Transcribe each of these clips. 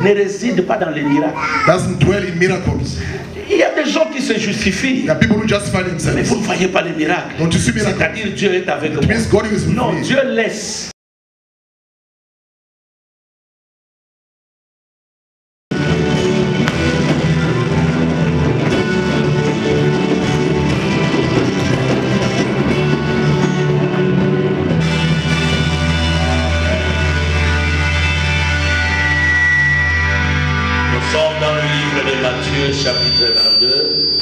ne réside pas dans les miracles. Doesn't dwell in miracles. Il y a des gens qui se justifient. There are people who justify Mais themselves. vous ne voyez pas les miracles. Don't you see miracles? C'est-à-dire Dieu est avec It moi. means God is with Non, me. Dieu laisse. Nous sommes dans le livre de Matthieu, chapitre 22.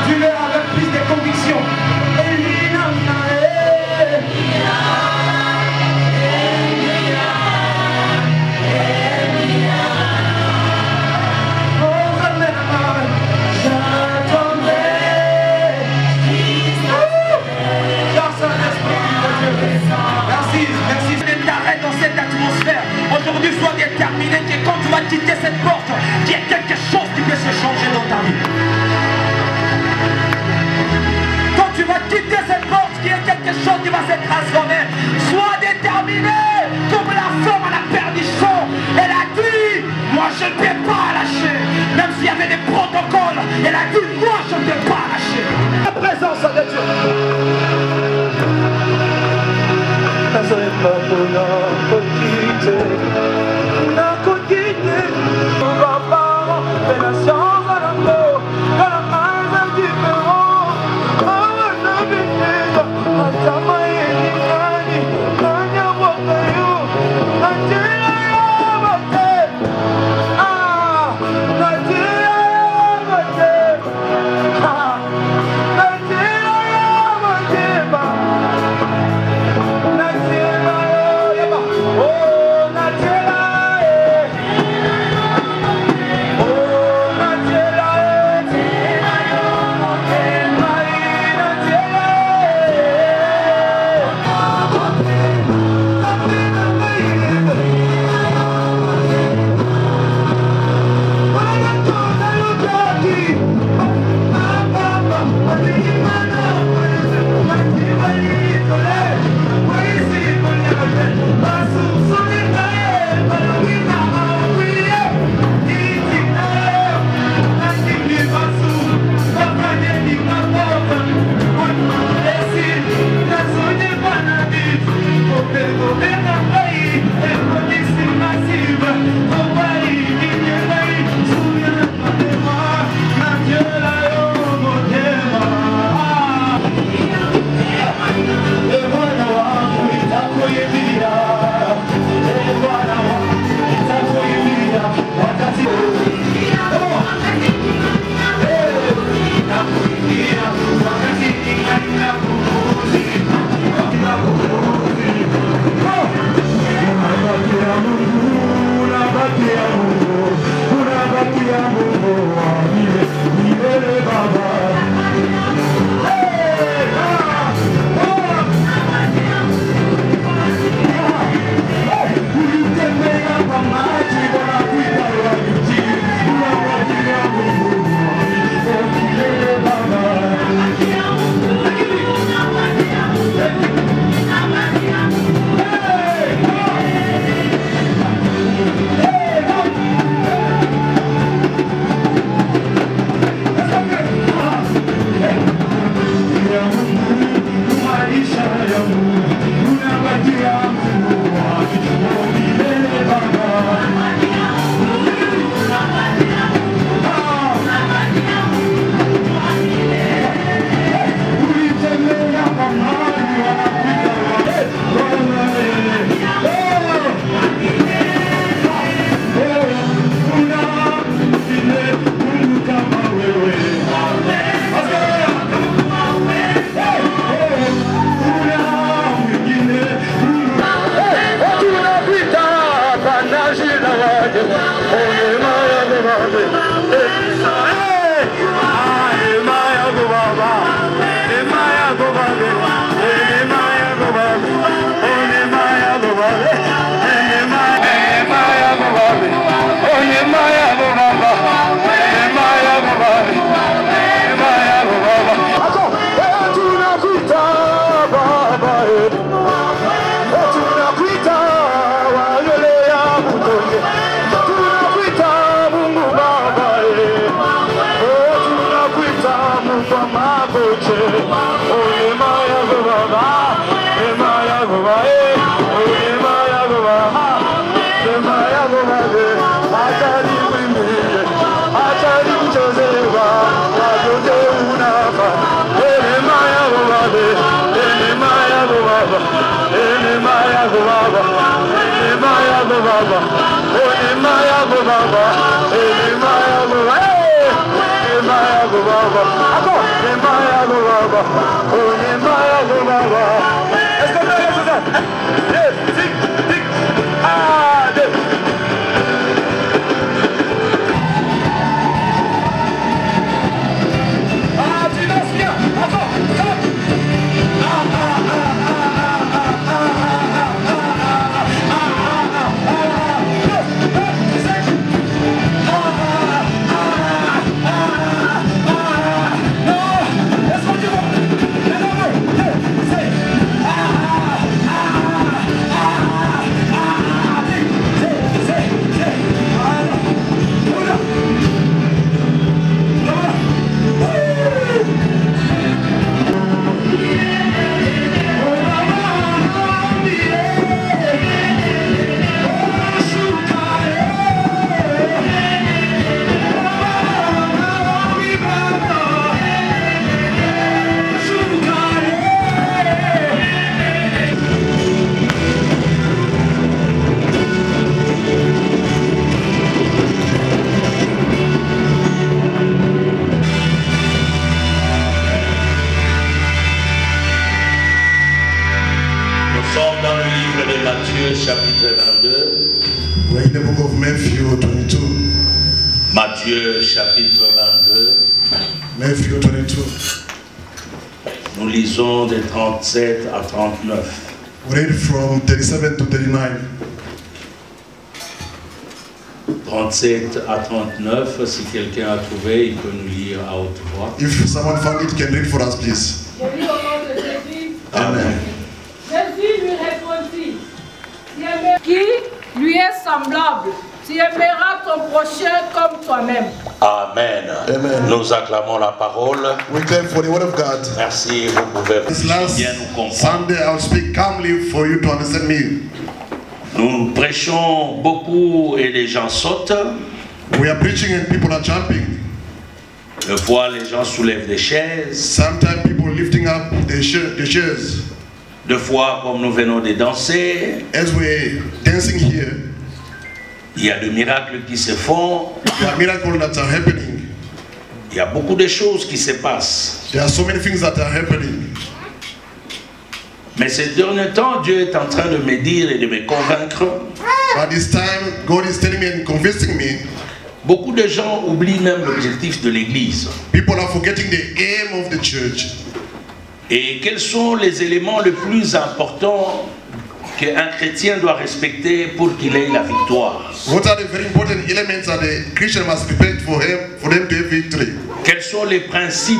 Dis-le avec plus de conviction. Merci de t'arrêter dans cette atmosphère. Aujourd'hui, sois déterminé que quand tu vas quitter cette porte, qu'il y a quelque chose qui peut se changer dans ta vie. Quand tu vas quitter cette porte, qu'il y a quelque chose qui va se transformer. Sois déterminé comme la femme à la perdition. Elle a dit, moi je ne peux pas lâcher. Même s'il y avait des protocoles, elle a dit, moi je ne peux pas lâcher. La présence de Dieu. Chapitre 22. We're in the book of Matthew 22. Matthieu chapitre 22. Matthew 22. Nous lisons des 37 à 39. We read from 37 to 39. 37 à 39, si quelqu'un a trouvé, il peut nous lire à haute voix. If someone found it, can read for us, please. Je lis au nom de Jésus. Amen. Jésus lui répondit, qui lui est semblable, tu aimeras ton prochain comme toi-même. Amen. Amen. Nous acclamons la parole. We clap for the word of God. Merci, vous pouvez This last bien nous comprendre. Sunday, I'll speak calmly for you to understand me. Nous prêchons beaucoup et les gens sautent. We are preaching and people are jumping. Des fois, les gens soulèvent des chaises. Sometimes people lifting up the chairs. Deux fois, comme nous venons de danser, As we're dancing here, il y a des miracles qui se font. there are miracles that are happening. Il y a beaucoup de choses qui se passent. There are so many things that are happening. Mais ces derniers temps, Dieu est en train de me dire et de me convaincre. But this time, God is telling me and convincing me. Beaucoup de gens oublient même l'objectif de l'Église. People are forgetting the aim of the church. Et quels sont les éléments les plus importants qu'un chrétien doit respecter pour qu'il ait la victoire? What are the very important elements that the Christian must respect for them to have victory? Quels sont les principes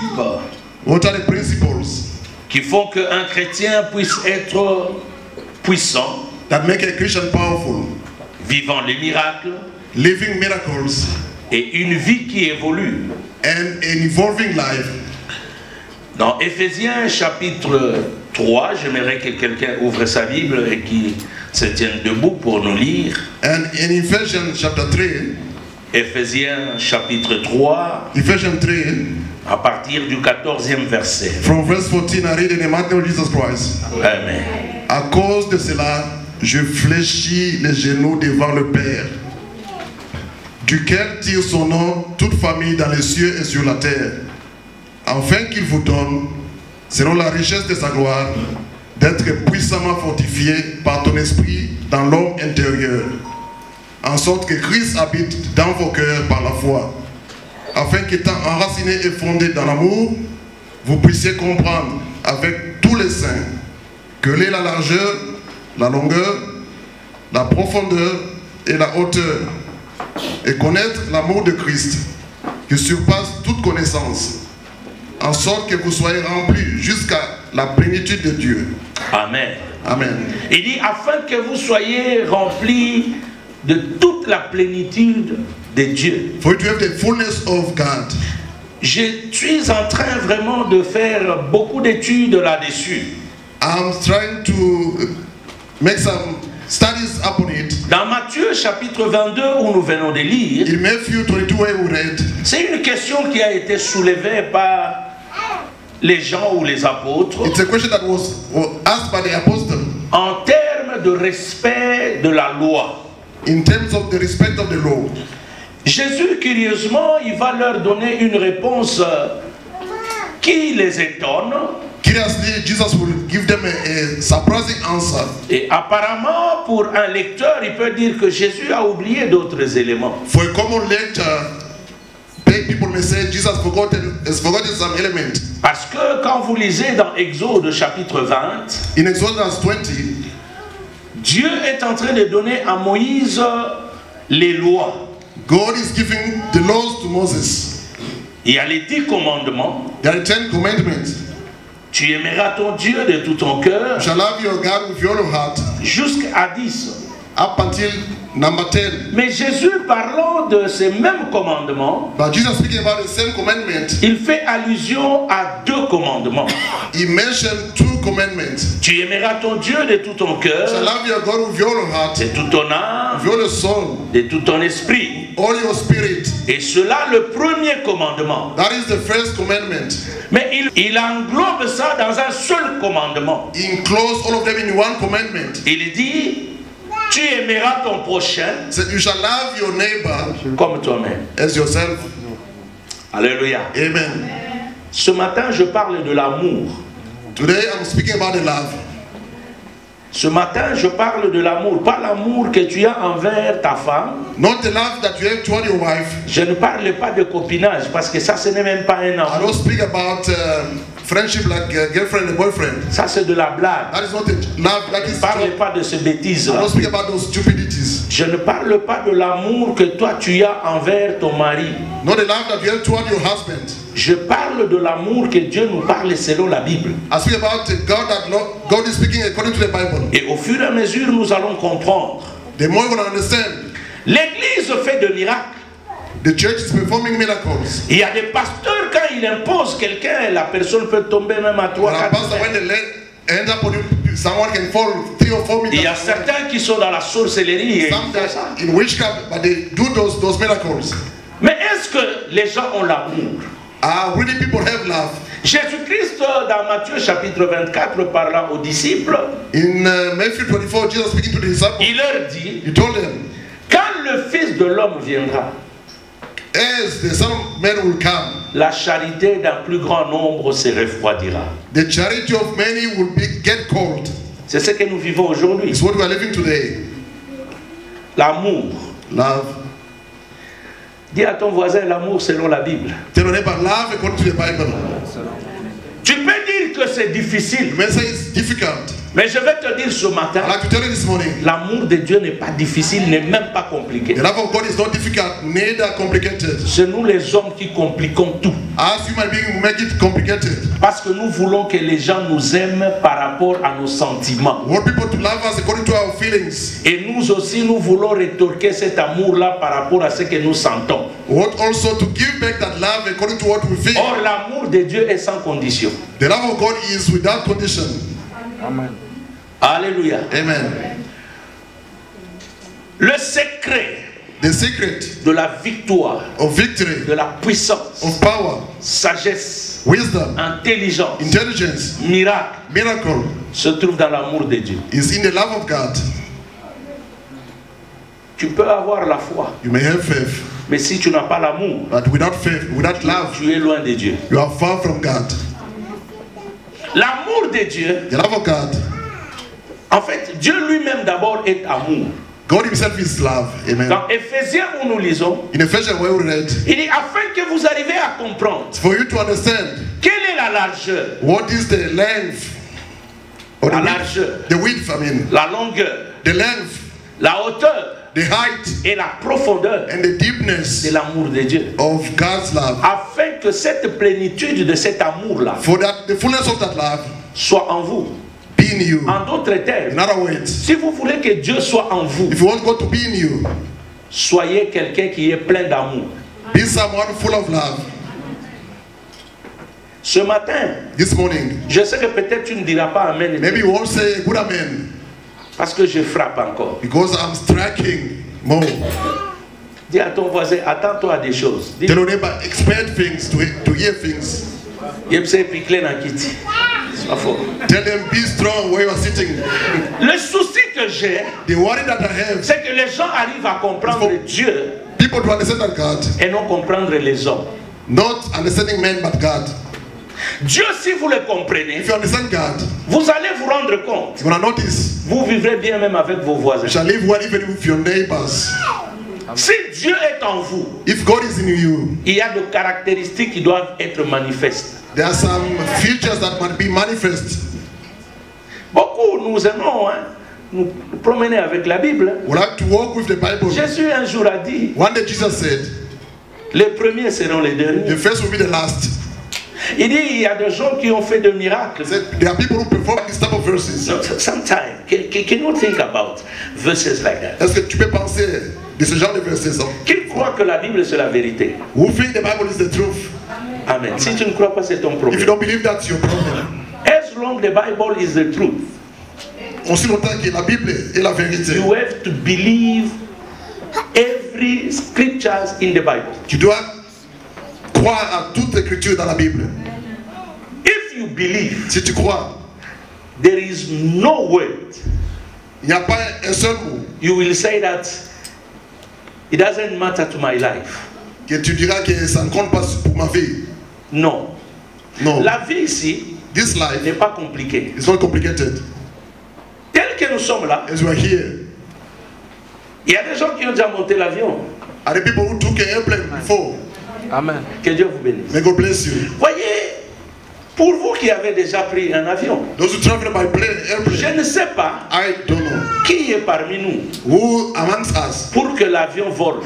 What are the principles qui font qu'un chrétien puisse être puissant, that make a Christian powerful, vivant les miracles living miracles, et une vie qui évolue? and an evolving life? Dans Éphésiens chapitre 3, j'aimerais que quelqu'un ouvre sa Bible et qui se tienne debout pour nous lire. And in Ephesians chapter 3, Éphésiens chapitre 3, Ephesians 3, à partir du 14e verset. from verse 14, I read in the name of Jesus Christ. Amen. À cause de cela, je fléchis les genoux devant le Père, duquel tire son nom toute famille dans les cieux et sur la terre, afin qu'il vous donne, selon la richesse de sa gloire, d'être puissamment fortifié par ton esprit dans l'homme intérieur, en sorte que Christ habite dans vos cœurs par la foi, afin qu'étant enraciné et fondé dans l'amour, vous puissiez comprendre avec tous les saints quelle est la largeur, la longueur, la profondeur et la hauteur, et connaître l'amour de Christ qui surpasse toute connaissance, en sorte que vous soyez remplis jusqu'à la plénitude de Dieu. Amen. Amen. Il dit, afin que vous soyez remplis de toute la plénitude de Dieu. For you to have the fullness of God. Je suis en train vraiment de faire beaucoup d'études là-dessus. I'm trying to make some studies upon it. Dans Matthieu chapitre 22 où nous venons de lire, In Matthew 22 where we read, c'est une question qui a été soulevée par les gens ou les apôtres it's a question that was asked by the apostle en termes de respect de la loi. in terms of the respect of the law. Jésus, curieusement, il va leur donner une réponse qui les étonne. Curiously, Jesus will give them a surprising answer. Et apparemment, pour un lecteur, il peut dire que Jésus a oublié d'autres éléments. For a common lecture, people may say Jesus has forgotten some element. Parce que quand vous lisez dans Exode chapitre 20, In Exodus 20, Dieu est en train de donner à Moïse les lois. God is giving the laws to Moses. Il y a les 10 commandements. There are 10 commandments. Tu aimeras ton Dieu de tout ton cœur. You shall love your God with your whole heart. Jusqu'à 10. Up until number 10. Mais Jésus, parlant de ces mêmes commandements, But Jesus speaking about the same commandment, il fait allusion à 2 commandements. he mentioned 2 commandments. Tu aimeras ton Dieu de tout ton You shall cœur, love your God with your whole heart, de toute ton âme, with your soul, de tout ton esprit. all your spirit. Et cela, le premier commandement. That is the first commandment. Mais il englobe ça dans un seul commandement. He enclosed all of them in one commandment. Il dit, tu aimeras ton prochain Said you shall love your neighbor comme toi-même. as yourself. Alléluia. Amen. Ce matin, je parle de l'amour. Today I'm speaking about the love. Ce matin, je parle de l'amour. Pas l'amour que tu as envers ta femme. Not the love that you have toward your wife. Je ne parle pas de copinage parce que ça, ce n'est même pas un I amour. don't speak about friendship like girlfriend and boyfriend. Ça, c'est de la blague. That is not a love like Je it's ne parle pas de ces I bêtises-là. don't speak about those stupidities. Je ne parle pas de l'amour que toi, tu as envers ton mari. Not the love that you have toward your husband. Je parle de l'amour que Dieu nous parle selon la Bible. I speak about God that God is speaking according to the Bible. Et au fur et à mesure, nous allons comprendre. The more you're going to understand, L'Église fait de miracles. the church is performing miracles. Il y a des pasteurs, quand ils imposent quelqu'un, la personne peut tomber même à 3, And 4 pastor, when mètres. they end up on you, someone can fall 3 or 4 meters. Il y a certains qui sont dans la sorcellerie et Some ils font ça. that in witchcraft, but they do those miracles. Mais est-ce que les gens ont l'amour? Really people have love. Jésus-Christ, dans Matthieu chapitre 24, parlant aux disciples, In Matthew 24, Jesus speaking to the disciples, il leur dit, he told them, quand le Fils de l'homme viendra, as the Son of Man will come, la charité d'un plus grand nombre se refroidira. the charity of many will get cold. C'est ce que nous vivons aujourd'hui. It's what we are living today. L'amour. Love. Dis à ton voisin l'amour selon la Bible. Tell your neighbor, love according to the Bible. Tu peux dire que c'est difficile, You may say it's difficult. mais je vais te dire ce matin, I'd like to tell you this morning, l'amour de Dieu n'est pas difficile, n'est même pas compliqué. the love of God is not difficult, neither complicated. C'est nous les hommes qui compliquons tout. As human beings, we make it complicated. Parce que nous voulons que les gens nous aiment par rapport à nos sentiments. We want people to love us according to our feelings. Et nous aussi, nous voulons rétorquer cet amour-là par rapport à ce que nous sentons. We want also to give back that love according to what we feel. Or, l'amour de Dieu est sans condition. The love of God is without condition. Alléluia. Amen. Le secret The secret de la victoire, of victory, de la puissance, of power, sagesse, wisdom, intelligence, intelligence, miracle, miracle se trouve dans l'amour de Dieu. is in the love of God. Tu peux avoir la foi, You may have faith, mais si tu n'as pas l'amour, but without faith, without love, tu es loin de Dieu. you are far from God. L'amour de Dieu, The love of God, en fait, Dieu lui-même d'abord est amour. God himself is love. Amen. Dans Éphésiens où nous lisons, In Ephesians where we read, il dit afin que vous arriviez à comprendre for you to understand quelle est la largeur, what is the length, or la the width, largeur, the width, I mean, la longueur, the length, la hauteur the height, et la profondeur and the deepness de l'amour de Dieu. of God's love. Afin que cette plénitude de cet amour-là For that, the fullness of that love soit en vous. be in you. En d'autres In termes, other words, si vous voulez que Dieu soit en vous, if you want God to be in you, soyez quelqu'un qui est plein d'amour. be someone full of love. Ce matin, This morning, je sais que peut-être tu ne diras pas Amen, maybe you won't say good amen parce que je frappe encore. because I'm striking more. Dis à ton voisin, attends-toi à des choses. Dis, Tell your neighbor, expect things, to hear things. je sais piquer dans Kitty. Sois fort. Tell them, be strong where you are sitting. Le souci que j'ai, The worry that I have, c'est que les gens arrivent à comprendre Dieu people to understand that God, et non comprendre les hommes. not understanding men but God. Dieu, si vous le comprenez, If you understand God, vous allez vous rendre compte. you're gonna notice Vous vivrez bien même avec vos voisins. you shall live well even with your neighbors. Si Dieu est en vous, If God is in you, il y a des caractéristiques qui doivent être manifestes. there are some features that must be manifest. Beaucoup nous aimons nous promener avec la Bible. We like to walk with the Bible. Jésus un jour a dit, One day Jesus said, les premiers seront les derniers. the first will be the last. Il dit, il y a des gens qui ont fait des miracles. He said, there are people who perform this type of verses. No, sometimes, can you think about verses like that? Est-ce que tu peux penser de ce genre de versets? Qui croit que la Bible c'est la vérité? Who think the Bible is the truth? Amen. Si tu ne crois pas, c'est ton If you problème. don't believe that's your problem. As long the Bible is the truth, Aussi longtemps que la Bible est la vérité, you have to believe every scriptures in the Bible. tu dois croire à toute écriture dans la Bible. If you believe, Si tu crois, there is no word il n'y a pas un seul mot you will say that it doesn't matter to my life. que tu diras que ça ne compte pas pour ma vie. Non. Non. La vie ici This life n'est pas compliquée. is not complicated. Tel que nous sommes là, As we are here, il y a des gens qui ont déjà monté l'avion. are the people who took an airplane before. Amen. Que Dieu vous bénisse. May God bless you. Voyez, pour vous qui avez déjà pris un avion, Those who travel by plane, je airplane, ne sais pas I don't know. qui est parmi nous Who amongst us, pour que l'avion vole.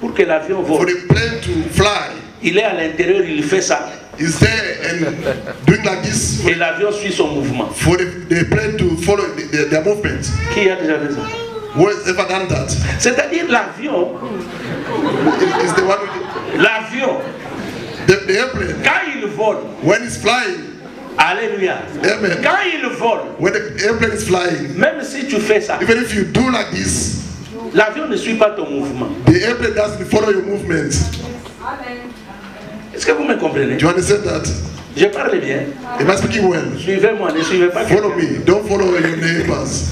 Pour que l'avion for vole. the plane to fly, Il est à l'intérieur, il fait ça. is there and doing like this Et l'avion suit son mouvement. for the plane to follow their movement. Qui a déjà fait ça? Who has ever done that? C'est-à-dire l'avion, Is the one with l'avion, the airplane. quand il vole, When it's flying, alléluia, amen. quand il vole, When the airplane is flying, même si tu fais ça, even if you do like this, l'avion ne suit pas ton mouvement. the airplane doesn't follow your movement. Est-ce que vous me comprenez? Do you understand that? Je parle bien. Am I speaking well? Suivez-moi, ne suivez pas Follow quelqu'un. me. Don't follow your neighbors.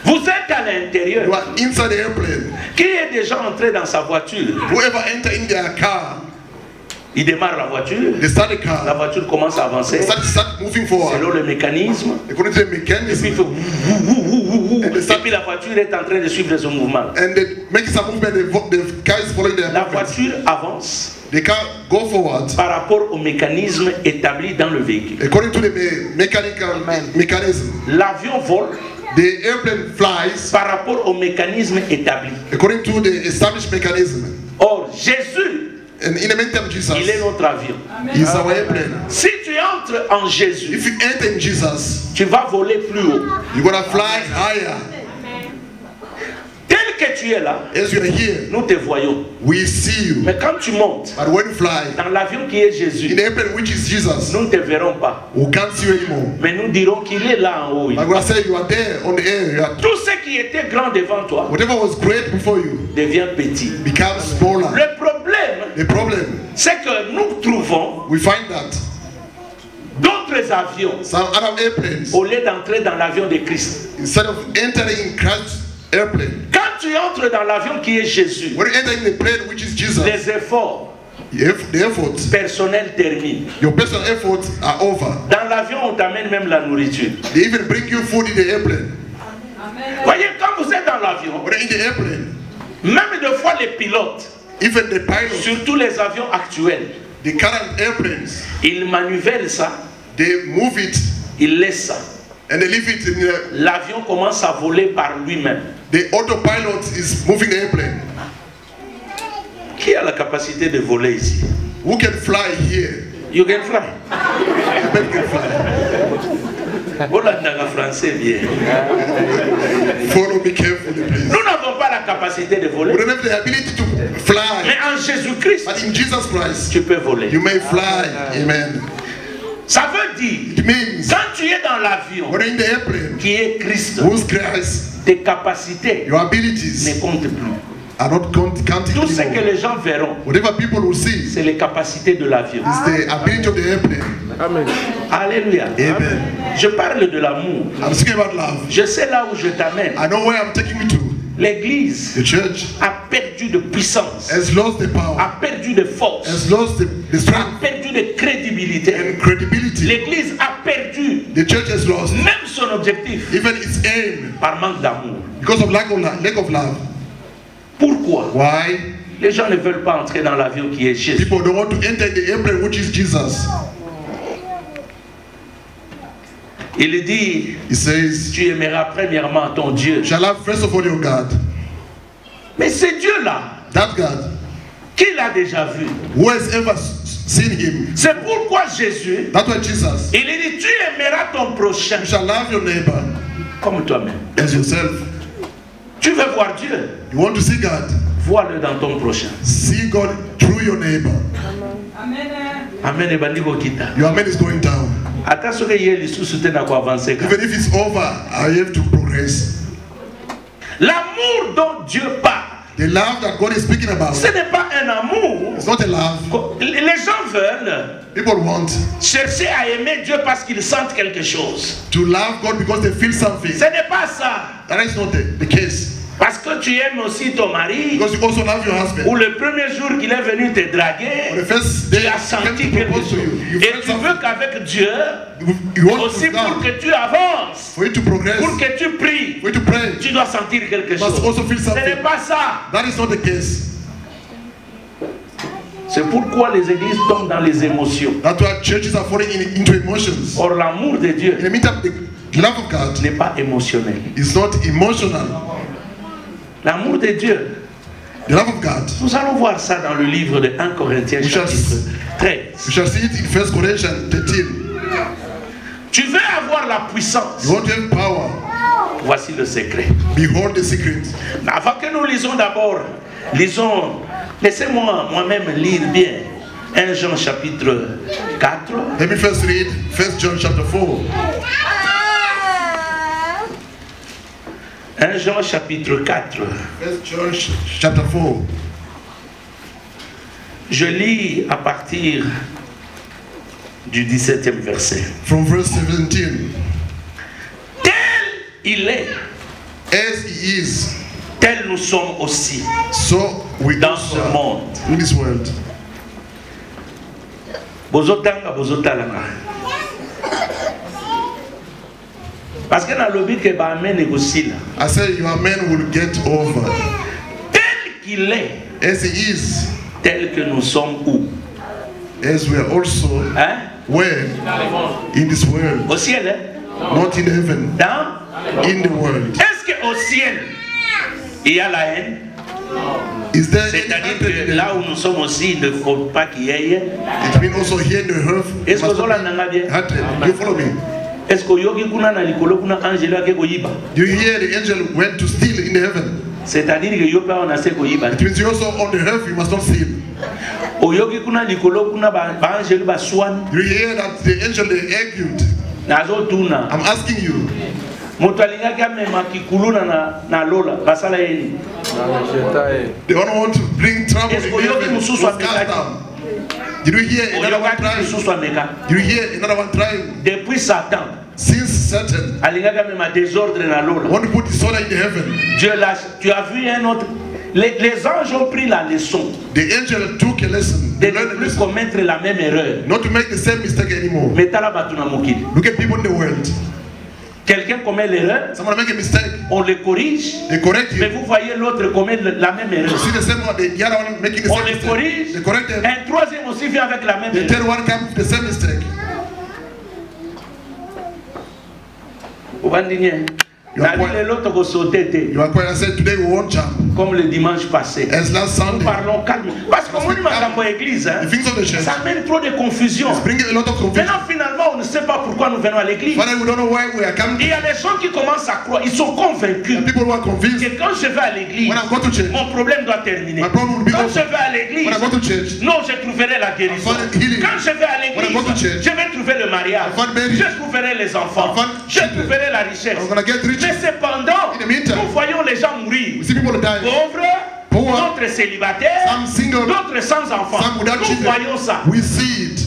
Vous êtes à l'intérieur. You are inside the airplane. Qui est déjà entré dans sa voiture? Whoever enter in their car, Il démarre la voiture. they start the La car. voiture commence à avancer Start moving forward. selon le mécanisme. According to the Et puis, il mechanism, fait et puis la voiture est en train de suivre son mouvement. and they make some movement. The car is following their La movement. voiture avance The car go forward par rapport au mécanisme établi dans le véhicule. according to the mechanical mechanism. L'avion vole The airplane flies par rapport au mécanisme établi. according to the established mechanism. Or, Jésus, And in the meantime, Jesus il est notre avion. is our airplane. Si tu entres en Jésus, If you enter in Jesus, tu vas voler plus haut. you're gonna fly higher. Tel que tu es là, As you are here, nous te voyons. we see you. Mais quand tu montes But when you fly, dans l'avion qui est in Jésus, the airplane which is Jesus, nous ne te verrons pas. we can't see you anymore. Mais nous dirons qu'il est là en haut. I'm gonna say you are there on the air. You are, Tout ce qui était grand devant toi whatever was great before you devient petit. becomes smaller. Le problème, The problem, c'est que nous trouvons we find that d'autres avions some other airplanes, au lieu d'entrer dans l'avion de Christ. instead of entering in Christ's airplane, Quand tu entres dans l'avion qui est Jésus, when you enter in the plane which is Jesus, les efforts the efforts, personnels terminent. your personal efforts are over. Dans l'avion, on t'amène même la nourriture. They even bring you food in the airplane. Voyez, quand vous êtes dans l'avion, When you're in the airplane, même des fois les pilotes, even the pilots, surtout les avions actuels, the current airplanes, ils manivellent ça, they move it ils laissent ça. and they leave it in the, L'avion commence à voler par lui-même. the autopilot is moving the airplane. Qui a la capacité de voler ici? Who can fly here? You can fly. Everybody can fly. Voilà, dans le français bien. Follow me carefully, please. Nous n'avons pas la capacité de voler. We don't have the ability to fly, Mais en Jésus-Christ, but in Jesus Christ, tu peux voler. you may fly. Amen. Ça veut dire, It means quand tu es dans l'avion when you're in the airplane, qui est Christ, who's Christ, tes capacités your abilities ne comptent plus. are not counting Tout ce que anymore. les gens verront, Whatever people will see c'est les capacités de l'avion. is the ability of the airplane. Amen. Alléluia. Amen. Je parle de l'amour. I'm speaking about love. Je sais là où je t'amène. I know where I'm taking you to. L'église The church a perdu de puissance, has lost the power, a perdu de force, has lost the a strength perdu de crédibilité. and credibility. L'église a perdu The church has lost même son objectif even its aim par manque d'amour. because of lack of love. Pourquoi? Why? Les gens ne veulent pas entrer dans l'avion qui est Jésus. People don't want to enter the airplane which is Jesus. Il dit, He says, tu aimeras premièrement ton Dieu. shall love first of all your God. Mais ce Dieu-là, That God, qui l'a déjà vu? who has ever seen him? C'est pourquoi Jésus, That's why Jesus, il dit, tu aimeras ton prochain you shall love your neighbor comme toi-même. as yourself. Tu veux voir Dieu? You want to see God? Vois-le dans ton prochain. See God through your neighbor. Amen. Et bandiko kita. Your amen is going down. Ata soke ye lisusu tena kwa avancer. Even if it's over, I have to progress. L'amour dont Dieu parle, The love that God is speaking about, ce n'est pas un amour. it's not a love. Les gens veulent People want chercher à aimer Dieu parce qu'ils sentent quelque chose. to love God because they feel something. Ce n'est pas ça. That is not the case. Parce que tu aimes aussi ton mari, Because you also love your ou husband. le premier jour qu'il est venu te On draguer, the first tu day, as he senti came to quelque propose to chose. you. You Et felt tu veux something. qu'avec Dieu, You want aussi to pour God, que tu avances, for you to progress, pour que tu pries, for you to pray. tu dois sentir quelque You must chose. also feel Ce something. n'est pas ça. That is not the case. C'est pourquoi les églises tombent dans les émotions. That's why churches are falling into emotions. Or, l'amour de Dieu In the meantime, the love of God n'est pas émotionnel. is not emotional. L'amour de Dieu, The love of God, nous allons voir ça dans le livre de 1 Corinthiens We shall- chapitre 13. we shall see it in 1 Corinthians 13. Tu veux avoir la puissance. You want to have power. Voici le secret. Behold the secret. Mais avant que nous lisons d'abord, laissez-moi moi-même lire bien 1 Jean chapitre 4. Let me first read 1 John chapter 4. 1 Jean chapitre 4. 1 John chapter 4. Je lis à partir du 17e verset. From verse 17. Tel il est, As he is, tel nous sommes aussi so we dans also ce are monde. in this world. Bozotanga, bozotalanga. Parce que dans le but que ba amen aussi là. I say your man will get over. Tel qu'il est, As he is, tel que nous sommes où? as we are also Hein? where? In this world. Au ciel, hein? Not in heaven. Dans? In the world. Est-ce qu'au ciel, il y a la haine? Is there any C'est-à-dire hatred que in là there? où nous sommes aussi, il ne faut pas qu'il y ait. It means also here in the earth. Est-ce que must vous not avez be hatred. You follow me? Est-ce que yogi kuna na likolo kuna angelo ake koyiba? You hear the angel went to steal in the heaven. C'est-à-dire que yo pa on a se koyiba. It means you also on the earth you must not steal. Oyogi kuna likolo kuna ba angelo ba swan. You hear that the angel they argued. Nazo tuna. I'm asking you. Moto alingaki amema kikuluna na lola basala yeni. They don't want to bring trouble in Est-ce the que yogi heaven. mususu Was cast amekaki? down. Did you hear another one Oyokaki trying? mususu ameka. Did you hear another one trying? Depuis Satan, Since Satan alingaki amema désordre na lola. want to put disorder in the heaven, Dieu lâche. Tu as vu un autre. Les anges ont pris la leçon the angel took a lesson. de They ne learned a plus lesson. commettre la même erreur. Not to make the same mistake anymore. Mais tala batu na mokili. Look at people in the world. Quelqu'un commet l'erreur, Someone make a mistake, on le corrige, they correct mais you. vous voyez l'autre commet la même You erreur. see the same one, the other one making the On same le mistake. corrige, They correct them. un troisième aussi vient avec la même The erreur. third one comes with the same mistake. Obandinye, You are na quiet. dit l'autre ko sauter te, You are quite. I said today we won't jump. comme le dimanche passé. As last Nous Sunday, parlons calme. Parce que mon makambo église, hein, the things of the church ça mène trop de confusion. is bringing a lot of confusion. Maintenant, finalement, on ne sait pas pourquoi nous venons à l'église. Father, we don't know why we are Il coming. y a des gens qui commencent à croire, ils sont convaincus The people who are convinced. que quand je vais à l'église, When I go to church, mon problème doit terminer. my problem will be Quand over. je vais à l'église, When I go to church, non, je trouverai la guérison. I find healing. Quand je vais à When I go to l'église, church, je vais trouver le mariage. I find marriage. Je trouverai les enfants. I find Je children. trouverai la richesse. I'm gonna get rich. Mais cependant, In the meantime, nous voyons les gens mourir. we see people die. Pauvres, Poor, poor, d'autres célibataires, some single, d'autres sans enfants. some without Nous children. voyons ça. We see it.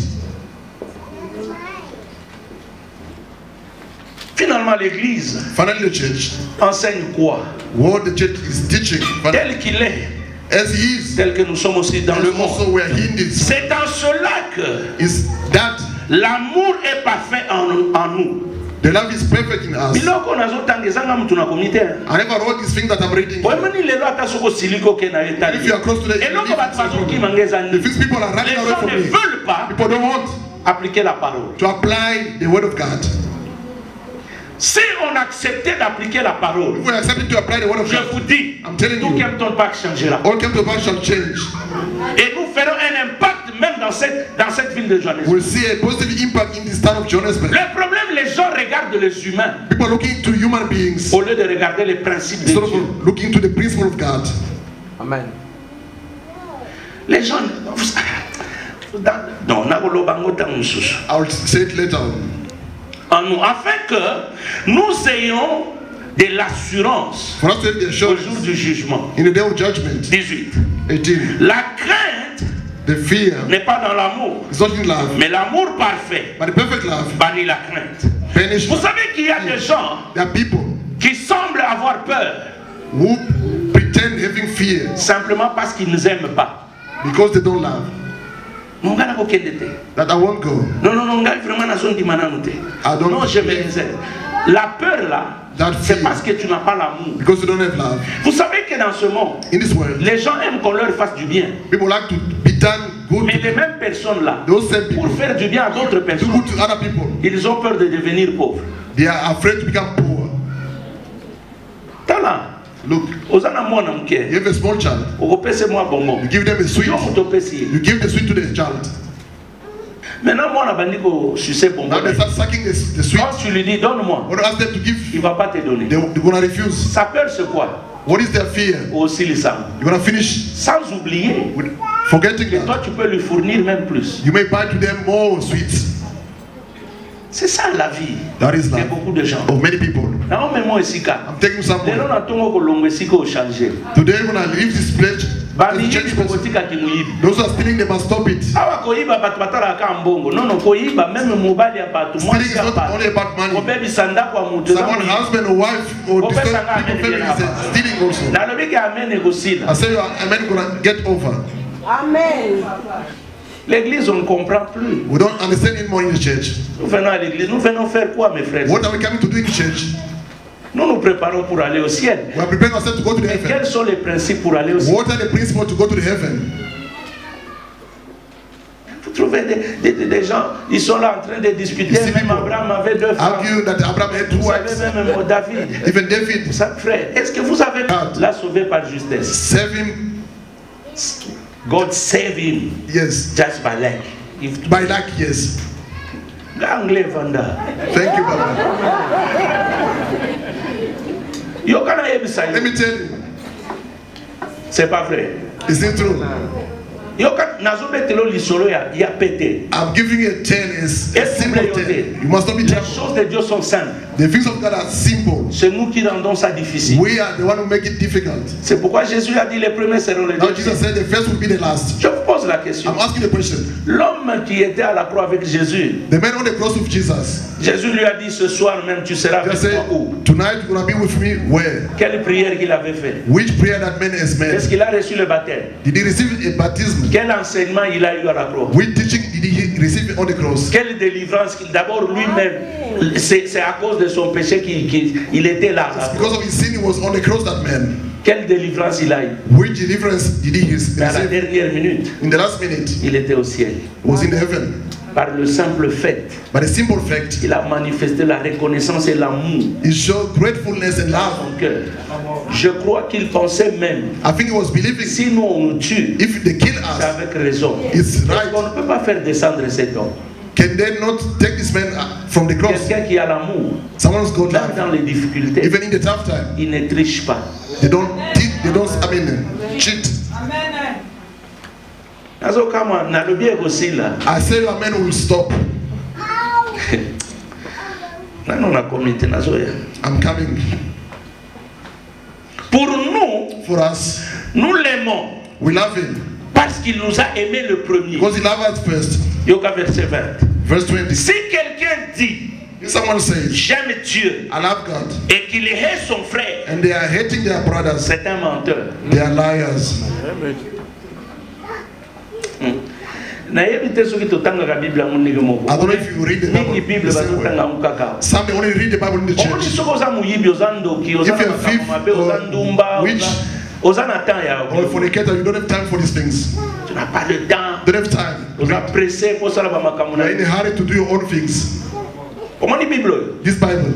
Finalement, l'Église Finally, the church, enseigne quoi? what the church is teaching, Tel qu'il est, as he is, tel que nous sommes aussi dans le and also monde. where he is, C'est en cela que is that l'amour est parfait en nous. the love is perfect in us. Biloko nazotangezanga mutu na komite. I never wrote this thing that I'm reading. Oyemani lelo ata soko siliko ke na etali. If you are close to the Eloko batu bazokima ngeza the ni. things people are running Les away gens from ne me. veulent pas People don't want appliquer la parole. to apply the word of God. Si on acceptait d'appliquer la parole, If we accept to apply the word of je God, vous dis, I'm telling tout you, Kempton Park changera. all came to pass shall change. Et nous ferons un impact même dans cette ville de Johannesburg. We'll see a positive impact in this town of Johannesburg. Le problème, les gens regardent les humains People are looking to human beings au lieu de regarder les principes de instead Dieu. of looking to the principle of God. Amen. Les gens... Non, nakolobango tango mosusu. I will say it later on. En nous, afin que nous ayons de l'assurance For us to have the au jour assurance du jugement. in the day of judgment. 18. 18. La crainte The fear n'est pas dans l'amour, is not in love, mais l'amour parfait but the perfect love bannit la crainte. banishes. Vous savez qu'il y a des gens There are people qui semblent avoir peur who pretend having fear simplement parce qu'ils ne nous aiment pas. because they don't love. Non, nga nakokende te. That I won't go. Non, ngai vraiment nazondima nanu te. I don't Non, je me réserve. La peur là, That c'est fear. parce que tu n'as pas l'amour. Because you don't have love. Vous savez que dans ce monde, In this world, les gens aiment qu'on leur fasse du bien. people like to be done good Mais to les mêmes personnes là, those same pour people. faire du bien à d'autres Do personnes, good to other people. ils ont peur de devenir pauvres. They are afraid to become poor. Tala, Look, ozana mwana you mke, have a small child. okopese mwa bongo. You give them a sweet. Yo mutopesi. You give the sweet to the child. Maintenant mwana bandi ko sucer bongo. Now they start sucking the sweet. Quand tu lui dis donne-moi, When you ask them to give, il va pas te donner. they're gonna refuse. Sa peur c'est quoi? What is their fear? Aussi les sangs. You're gonna finish Sans oublier with forgetting que toi that. tu peux lui fournir même plus. You may buy to them more sweets. C'est ça la vie That is de life beaucoup de gens. of many people. Na ome mo esika. I'm taking some Lelo more. na tongo kolongo esika o changer. Today when I leave this place, Bani let's yidi change person. kokotika kimuibi. Those who are stealing, they must stop it. Awa koyiba batu batala ka mbongo. Non koyiba même mobali ya batu Stealing is mwasi ya not only batu. about money. Kobebi sanda kwa mutu. Someone, husband or wife or Go disturb back and people, amen family again. is stealing also. Na lobi ke amene kosila. I say, amen, gonna get over. Amen. L'église on ne comprend plus. We don't understand anymore in the church. Nous venons à l'église, nous venons faire quoi mes frères? What are we coming to do in the church? Nous nous préparons pour aller au ciel. We are preparing ourselves to go to the Mais heaven. quels sont les principes pour aller au ciel? What are the principles to go to the heaven? Vous trouvez des gens, ils sont là en train de discuter. Ici, Même people Abraham avait deux femmes. Argue that Abraham had two Vous savez wives. même David. Even David, Ça, frère, est-ce que vous avez God. la sauvé par justesse? save him. God save him Yes. just by luck. If By luck, yes. Anglais Vanda. Thank you, Baba. Yo kana yebisa Let yo. me tell you, C'est pas vrai. is it true? Yo kana nazobetelo lisolo ya pété. I'm giving you a 10 is a Est-ce que simple vous 10. voyez? You must not be Les troubled. choses de Dieu sont simples. The things of God are simple. C'est nous qui rendons ça difficile. We are the one who make it difficult. C'est pourquoi Jésus a dit les premiers seront les Now derniers. Jesus said the first will be the last. Je vous pose la question. I'm asking the question. L'homme qui était à la croix avec Jésus, The man on the cross with Jesus, Jésus lui a dit ce soir même tu seras avec just said, moi où? tonight you're going to be with me where? Quelle prière qu'il avait fait? Which prayer that man has Est-ce made? qu'il a reçu le baptême? Did he receive a baptism? Quel enseignement il a eu à la croix? Which teaching did he receive on the cross? Quelle délivrance qu'il d'abord lui-même, c'est à cause de son péché qu'il était là. à la croix. Because of his sin, he was on the cross, that man. Quelle délivrance il a eu? Which deliverance did he Mais à la receive? dernière minute, In the last minute, il était au ciel. he was in heaven. Par le simple fait, But the simple fact, il a manifesté la reconnaissance et l'amour he showed gratefulness and dans love. son cœur. Je crois qu'il pensait même, I think he was believing si nous on nous tue, if they kill c'est us, avec raison. it's Parce right. qu'on ne peut pas faire descendre cet homme. Can they not take this man from the cross? Quelqu'un qui a l'amour, Someone who's got même love, dans les difficultés, even in the tough time, il ne triche pas. they don't cheat. Nazo kama nalobi aussi là. I say a man will stop. Nano na comité nazo ya. I'm coming. Pour nous, For us, Nous l'aimons We love him parce qu'il nous a aimés le premier. because he loved us first. Yoka verset 20. Verse 20. Si quelqu'un dit If someone says, j'aime Dieu I love God, et qu'il hait son frère, and they are hating their brothers, c'est un menteur. they are liars. nayebi te soki totangaka bible yango ndenge moko. I don't know if you read the mingi Bible bible the same way. bazotanga yango kaka. Some they only read the Bible in the omoni church. soki oza moyibi oza ndoki oza If na you're a makambo thief mabe oza or ndumba witch oza na temps ya or a fornicator, you don't have time for these things. tu n'as pas le temps. You don't have time. oza pressé po osala bamakambo You na are in a hurry to do your own things. omoni bible oyo This Bible,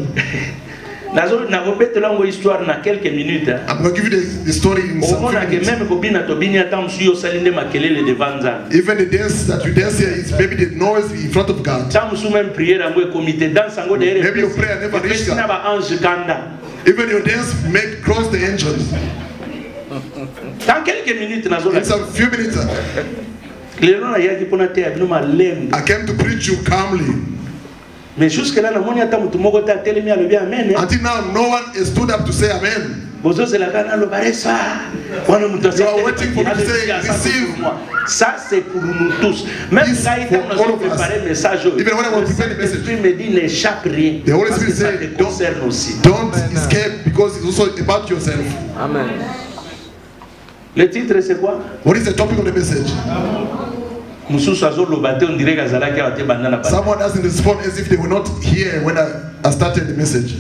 nakobetela yango histoire na quelques minutes. I'm going to give you the story in some few omonake minutes. meme kobina tobini ata mosusu osali nde makelele devant nzambe. Even the dance that you dance here is maybe the noise in front of God. ta mosusu meme priere yango ekomite danse yango Maybe your prayer never reached epesi na God. baange kanda. Even your dance make cross the angels. Dans quelques minutes, In some few minutes, I I came to preach you calmly. mais jusque là, amen. Until now, no one has stood up to say amen. You are waiting for me to say, receive. Ça, c'est pour nous tous. Même This quand for nous all avons of us. préparé le message, Even when I was preparing the message, l'Esprit me dit n'échappe rien. The Holy Parce que Spirit ça said, te concerne aussi. Don't escape because it's also about yourself. Amen. Le titre, c'est quoi? What is the topic of the message? Someone doesn't respond as if they were not here when I started the message.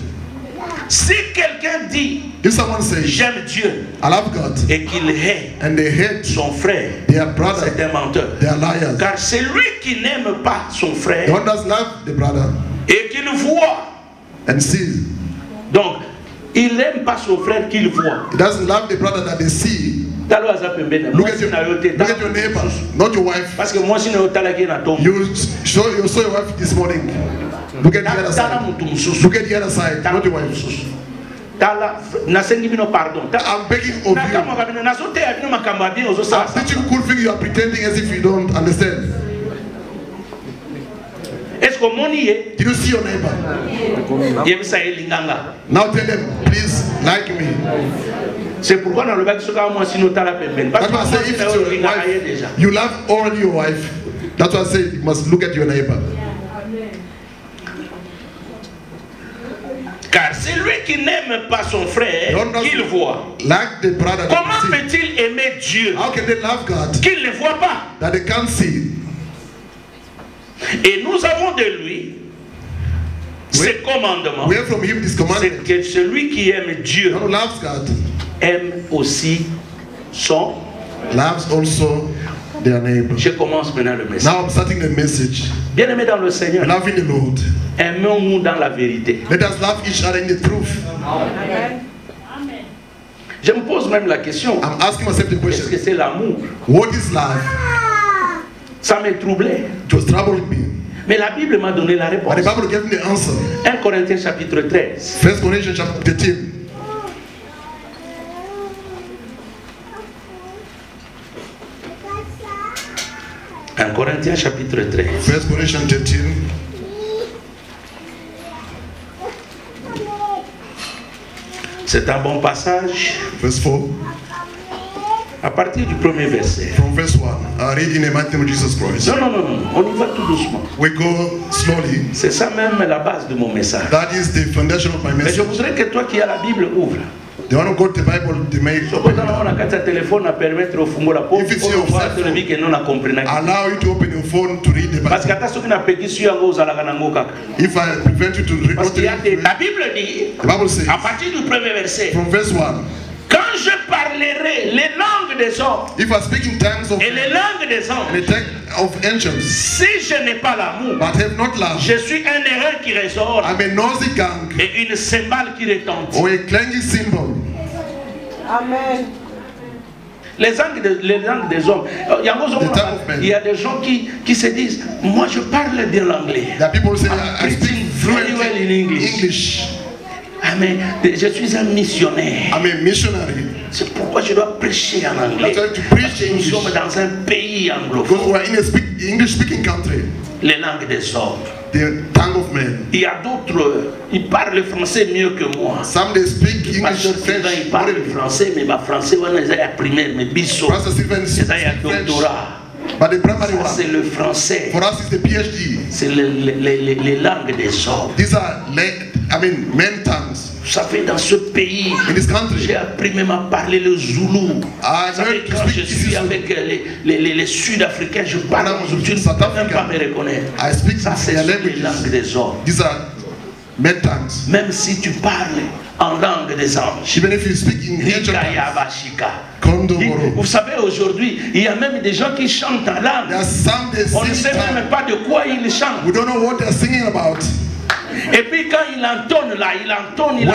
Si quelqu'un dit, If someone says, j'aime Dieu, I love God, et qu'il hait and they hate son frère, their brother, c'est un menteur. they are liars. Car c'est lui qui n'aime pas son The frère one does love the brother et qu'il voit. and sees. Donc, il n'aime pas son frère qu'il voit. He doesn't love the brother that they see. Look at your neighbor, not your wife. Parce que moi, si je You saw your wife this morning. Look at the other side. Look at the other side, not your wife. I'm begging of you. I'm teaching cool things, you are pretending as if you don't understand. Did you see your neighbor? Now tell them, please like me. C'est pourquoi dans le bac, That's why I say if it's your wife, you love already your wife. That's why I say you must look at your neighbor. Car c'est lui qui n'aime pas son frère qu'il voit. Like the brother. Comment peut-il aimer Dieu How can they love God qu'il ne voit pas? that they can't see? Et nous avons de lui ces commandements. We have from him this C'est commandment. que celui qui aime Dieu One who loves God aime aussi son. loves also their neighbor. Je commence maintenant le message. Now I'm starting the message. Bien-aimés dans le Seigneur, Loving the Lord. aimons-nous dans la vérité. Let us love each other in the truth. Je me pose même la question, I'm asking myself the est-ce que question. c'est l'amour? What is love? Ça m'est troublé. It was troubling me. Mais la Bible m'a donné la But réponse. the Bible gave me the answer. 1 Corinthiens chapitre 13. 1 Corinthians chapter 13. Un Corinthiens chapitre 13. 1 Corinthians 13. C'est un bon passage. Verse 4. À partir du premier verset. From verse 1. I read in the mighty name of Jesus Christ. Non, non, non, non. On y va tout doucement. We go slowly. C'est ça même la base de mon message. That is the foundation of my Mais je message. voudrais que toi qui as la Bible ouvre. The one who got the Bible, they may open it up. If it's your cell phone, allow you to open your phone to read the Parce que Bible. hata soki napekisi yo yango ozalaka nango kaka. If I prevent you to read, Parce not to qu'il y a read, la Bible dit, the Bible says, à partir du premier verset, from verse 1, quand je parlerai les langues des hommes if I speak in tongues of et les langues des and hommes, the tongue of angels, si je n'ai pas l'amour, but have not love, je suis un erreur qui ressort I'm a noisy gang et une cymbale qui retentit. or a clanging cymbal. Amen. Les langues des hommes. Il y a des gens qui se disent, moi je parle bien l'anglais. There are people who say, I Preaching speak very well in English. English. Ah, mais je suis un missionnaire. I'm a missionary. C'est pourquoi je dois prêcher en anglais. That's why to preach Parce que nous sommes dans un pays anglophone. Because we are in a English-speaking country. Les langues des hommes. the tongue of men. Il y a d'autres, ils parlent le français mieux que moi. Some they speak English Pasteur and Sylvain, French. il parle le français, mais le français, on les a primaire, mais bisso. Pastor Stephen Les speaks a French, doctorat. but the primary Ça, c'est one, le français. for us, is the PhD. C'est les langues des hommes. These are, men tongues. Vous savez, dans ce pays, In this country, j'ai appris même à parler le Zoulou. I Vous savez, learned to quand je speak suis Zulu. avec les Sud-Africains, je parle When I'm en Zoulou. Tu ne South peux même Africa, pas me reconnaître. I speak Ça, c'est their les languages. langues des hommes. These are men tongues. Même si tu parles en langue des anges. Even if you speak in angel tongues, Hikayabashika. Kondo Moro. Vous savez, aujourd'hui, il y a même des gens qui chantent en There langue. are some they On ne sing sait tongues. même pas de quoi ils chantent. We don't know what they're singing about. Et puis quand il entonne là, il entonne.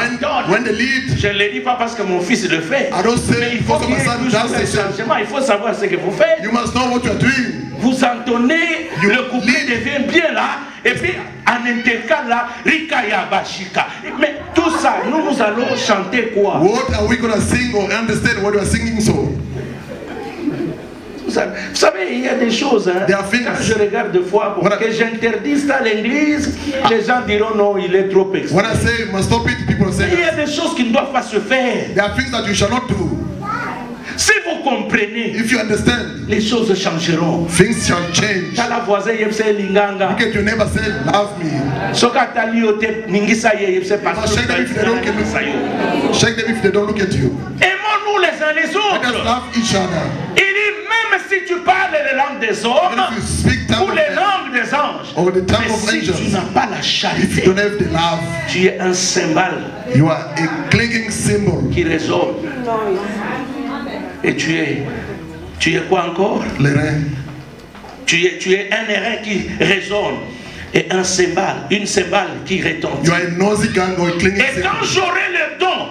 When they lead, Je ne le dis pas parce que mon fils le fait. I don't say Mais il faut because qu'il y of ait my son toujours does un the same. changement. Il faut savoir ce que vous faites. You must know what you are doing. Vous entonnez, You le couplet lead. devient bien là. Et puis en intercal là, Rikaya Bashika. Mais tout ça, nous allons chanter quoi? What are we going to sing or understand what you are singing so? Vous savez, il y a des choses, hein, There are things. quand je regarde des fois, When I- que j'interdise ça à l'église, les gens diront non, il est trop extrême. When I say you must stop it, people say Il y a des choses qui ne doivent pas se faire. there are things that you shall not do. Si vous comprenez, If you understand, les choses changeront. things shall change. Quand la voisine yebse linganga, Look at your neighbor, say, love me. soka tali ote ningisa ye yebse Shake them if they don't get pastor. Shake them if they don't look at you. Aimons-nous les uns les Let us autres. love each other. Il dit même si tu parles les langues des Even hommes if you speak tongue ou of les men, langues des anges, or the tongue mais of si tu angels, n'as pas la if charité, you don't have the love, tu es un cymbale you are a clinging symbol. qui résonne. Et tu es quoi encore? Les reins. Tu es un airain qui résonne et un cymbale, une cymbale qui retentit. You are a nosy gang or a clinging Et quand symbol. j'aurai le don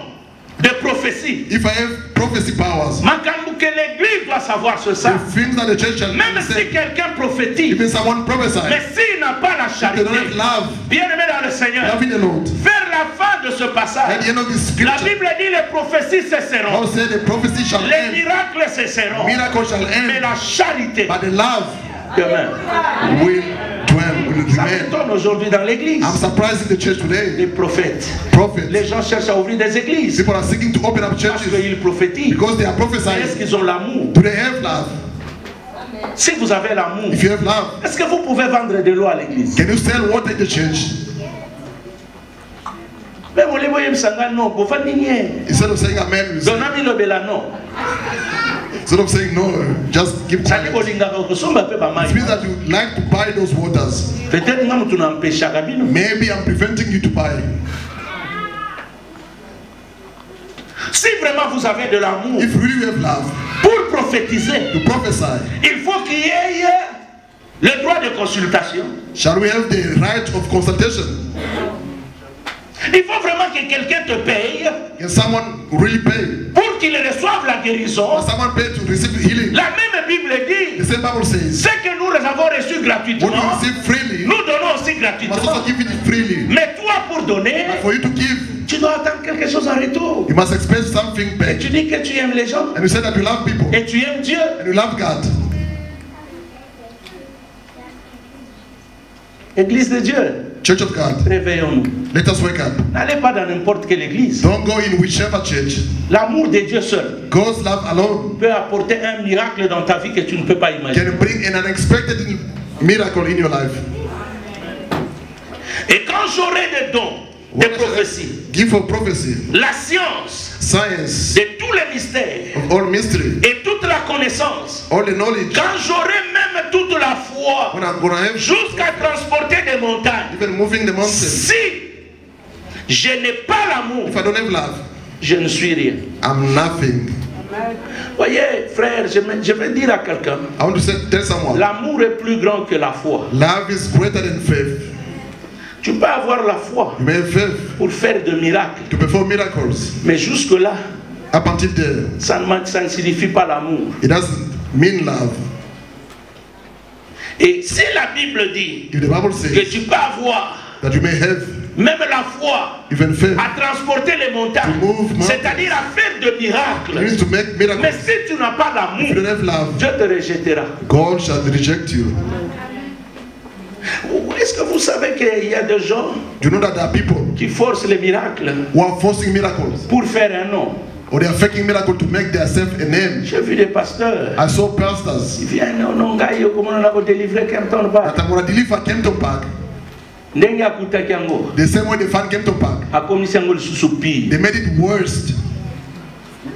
de prophétie, If I have prophecy powers, Makambu que l'église doit savoir sur ça. the things that the church shall Même si say, quelqu'un prophétise, even someone mais prophesies, s'il n'a pas la they charité, don't have love, bien-aimé dans le Seigneur, loving the Lord. vers la fin de ce At passage, the end of this la scripture, Bible dit les prophéties cesseront, God said the prophecy shall les end, miracles cesseront, miracle shall mais end, la charité but the love demeure. will dwell, will Ça remain. m'étonne aujourd'hui dans l'église. I'm surprised in the church Les today. prophètes, Prophets, les gens cherchent à ouvrir des églises people are seeking to open up parce churches qu'ils prophétisent. because they are Mais est-ce prophesying. qu'ils ont l'amour? Do they have love? Si vous avez l'amour, If you have love, est-ce que vous pouvez vendre de l'eau à l'église? can you sell water in the church? Mais vous les voyez, non, vous faites rien. Instead of saying amen, you say, Donami le bela non. instead of saying no, just keep Ça dit quiet. bolinga kusomba pe ba It mai. means that you like to buy those waters. Peut-être nga mutu nampesha kabino. Maybe I'm preventing you to buy. Si vraiment vous avez de l'amour If really you have love, pour prophétiser, to prophesy, il faut qu'il y ait le droit de consultation. shall we have the right of consultation? Il faut vraiment que quelqu'un te paye Can someone really pay? pour qu'il reçoive la guérison. Can someone pay to receive healing? La même Bible dit, The same Bible says, ce que nous avons reçu what gratuitement, you receive freely, nous donnons aussi you must gratuitement. also give it freely. Mais toi, pour donner, But for you to give, tu dois attendre quelque chose en retour. you must expect something Et back. tu dis que tu aimes les gens And you say that you love people, et tu aimes Dieu. and you love God. Église de Dieu, Church of God, réveillons-nous. let us wake up. N'allez pas dans n'importe quelle église. Don't go in whichever church. L'amour de Dieu seul God's love alone peut apporter un miracle dans ta vie que tu ne peux pas imaginer. can bring an unexpected miracle in your life. Et quand j'aurai des dons de prophétie, Give for prophecy, la science science, de tous les mystères of all mystery, et toute la connaissance, all the knowledge. quand j'aurai même toute la foi When I'm gonna have jusqu'à transporter des montagnes, even moving the mountain, si je n'ai pas l'amour, if I don't have love, je ne suis rien. I'm nothing. Voyez, frère, je vais dire à quelqu'un, I want to tell someone, l'amour est plus grand que la foi. love is greater than faith. Tu peux avoir la foi You may have faith pour faire des miracles, to perform miracles. mais jusque-là, Up until there, ça ne signifie pas l'amour. it doesn't mean love. Et si la Bible dit If the Bible que says tu peux avoir that you may have même la foi even faith, à transporter les montagnes, To move mountains. c'est-à-dire à faire de it miracles, means to make mais miracles. si tu n'as pas If you don't l'amour, have love, Dieu te rejettera. God shall reject you. Est-ce Est-ce que vous savez qu'il y a des gens Do you know that there are people qui forcent les miracles who are forcing miracles, pour faire un nom? or they are faking miracles to make themselves a name? J'ai vu des pasteurs. I saw pastors Ils viennent, non, gars, comment on a délivré Kempton Park? that are going to deliver Kempton Park Ndenge akutaki yango. the same way they found Kempton Park. Akomisi yango lisusu pire. They made it worse.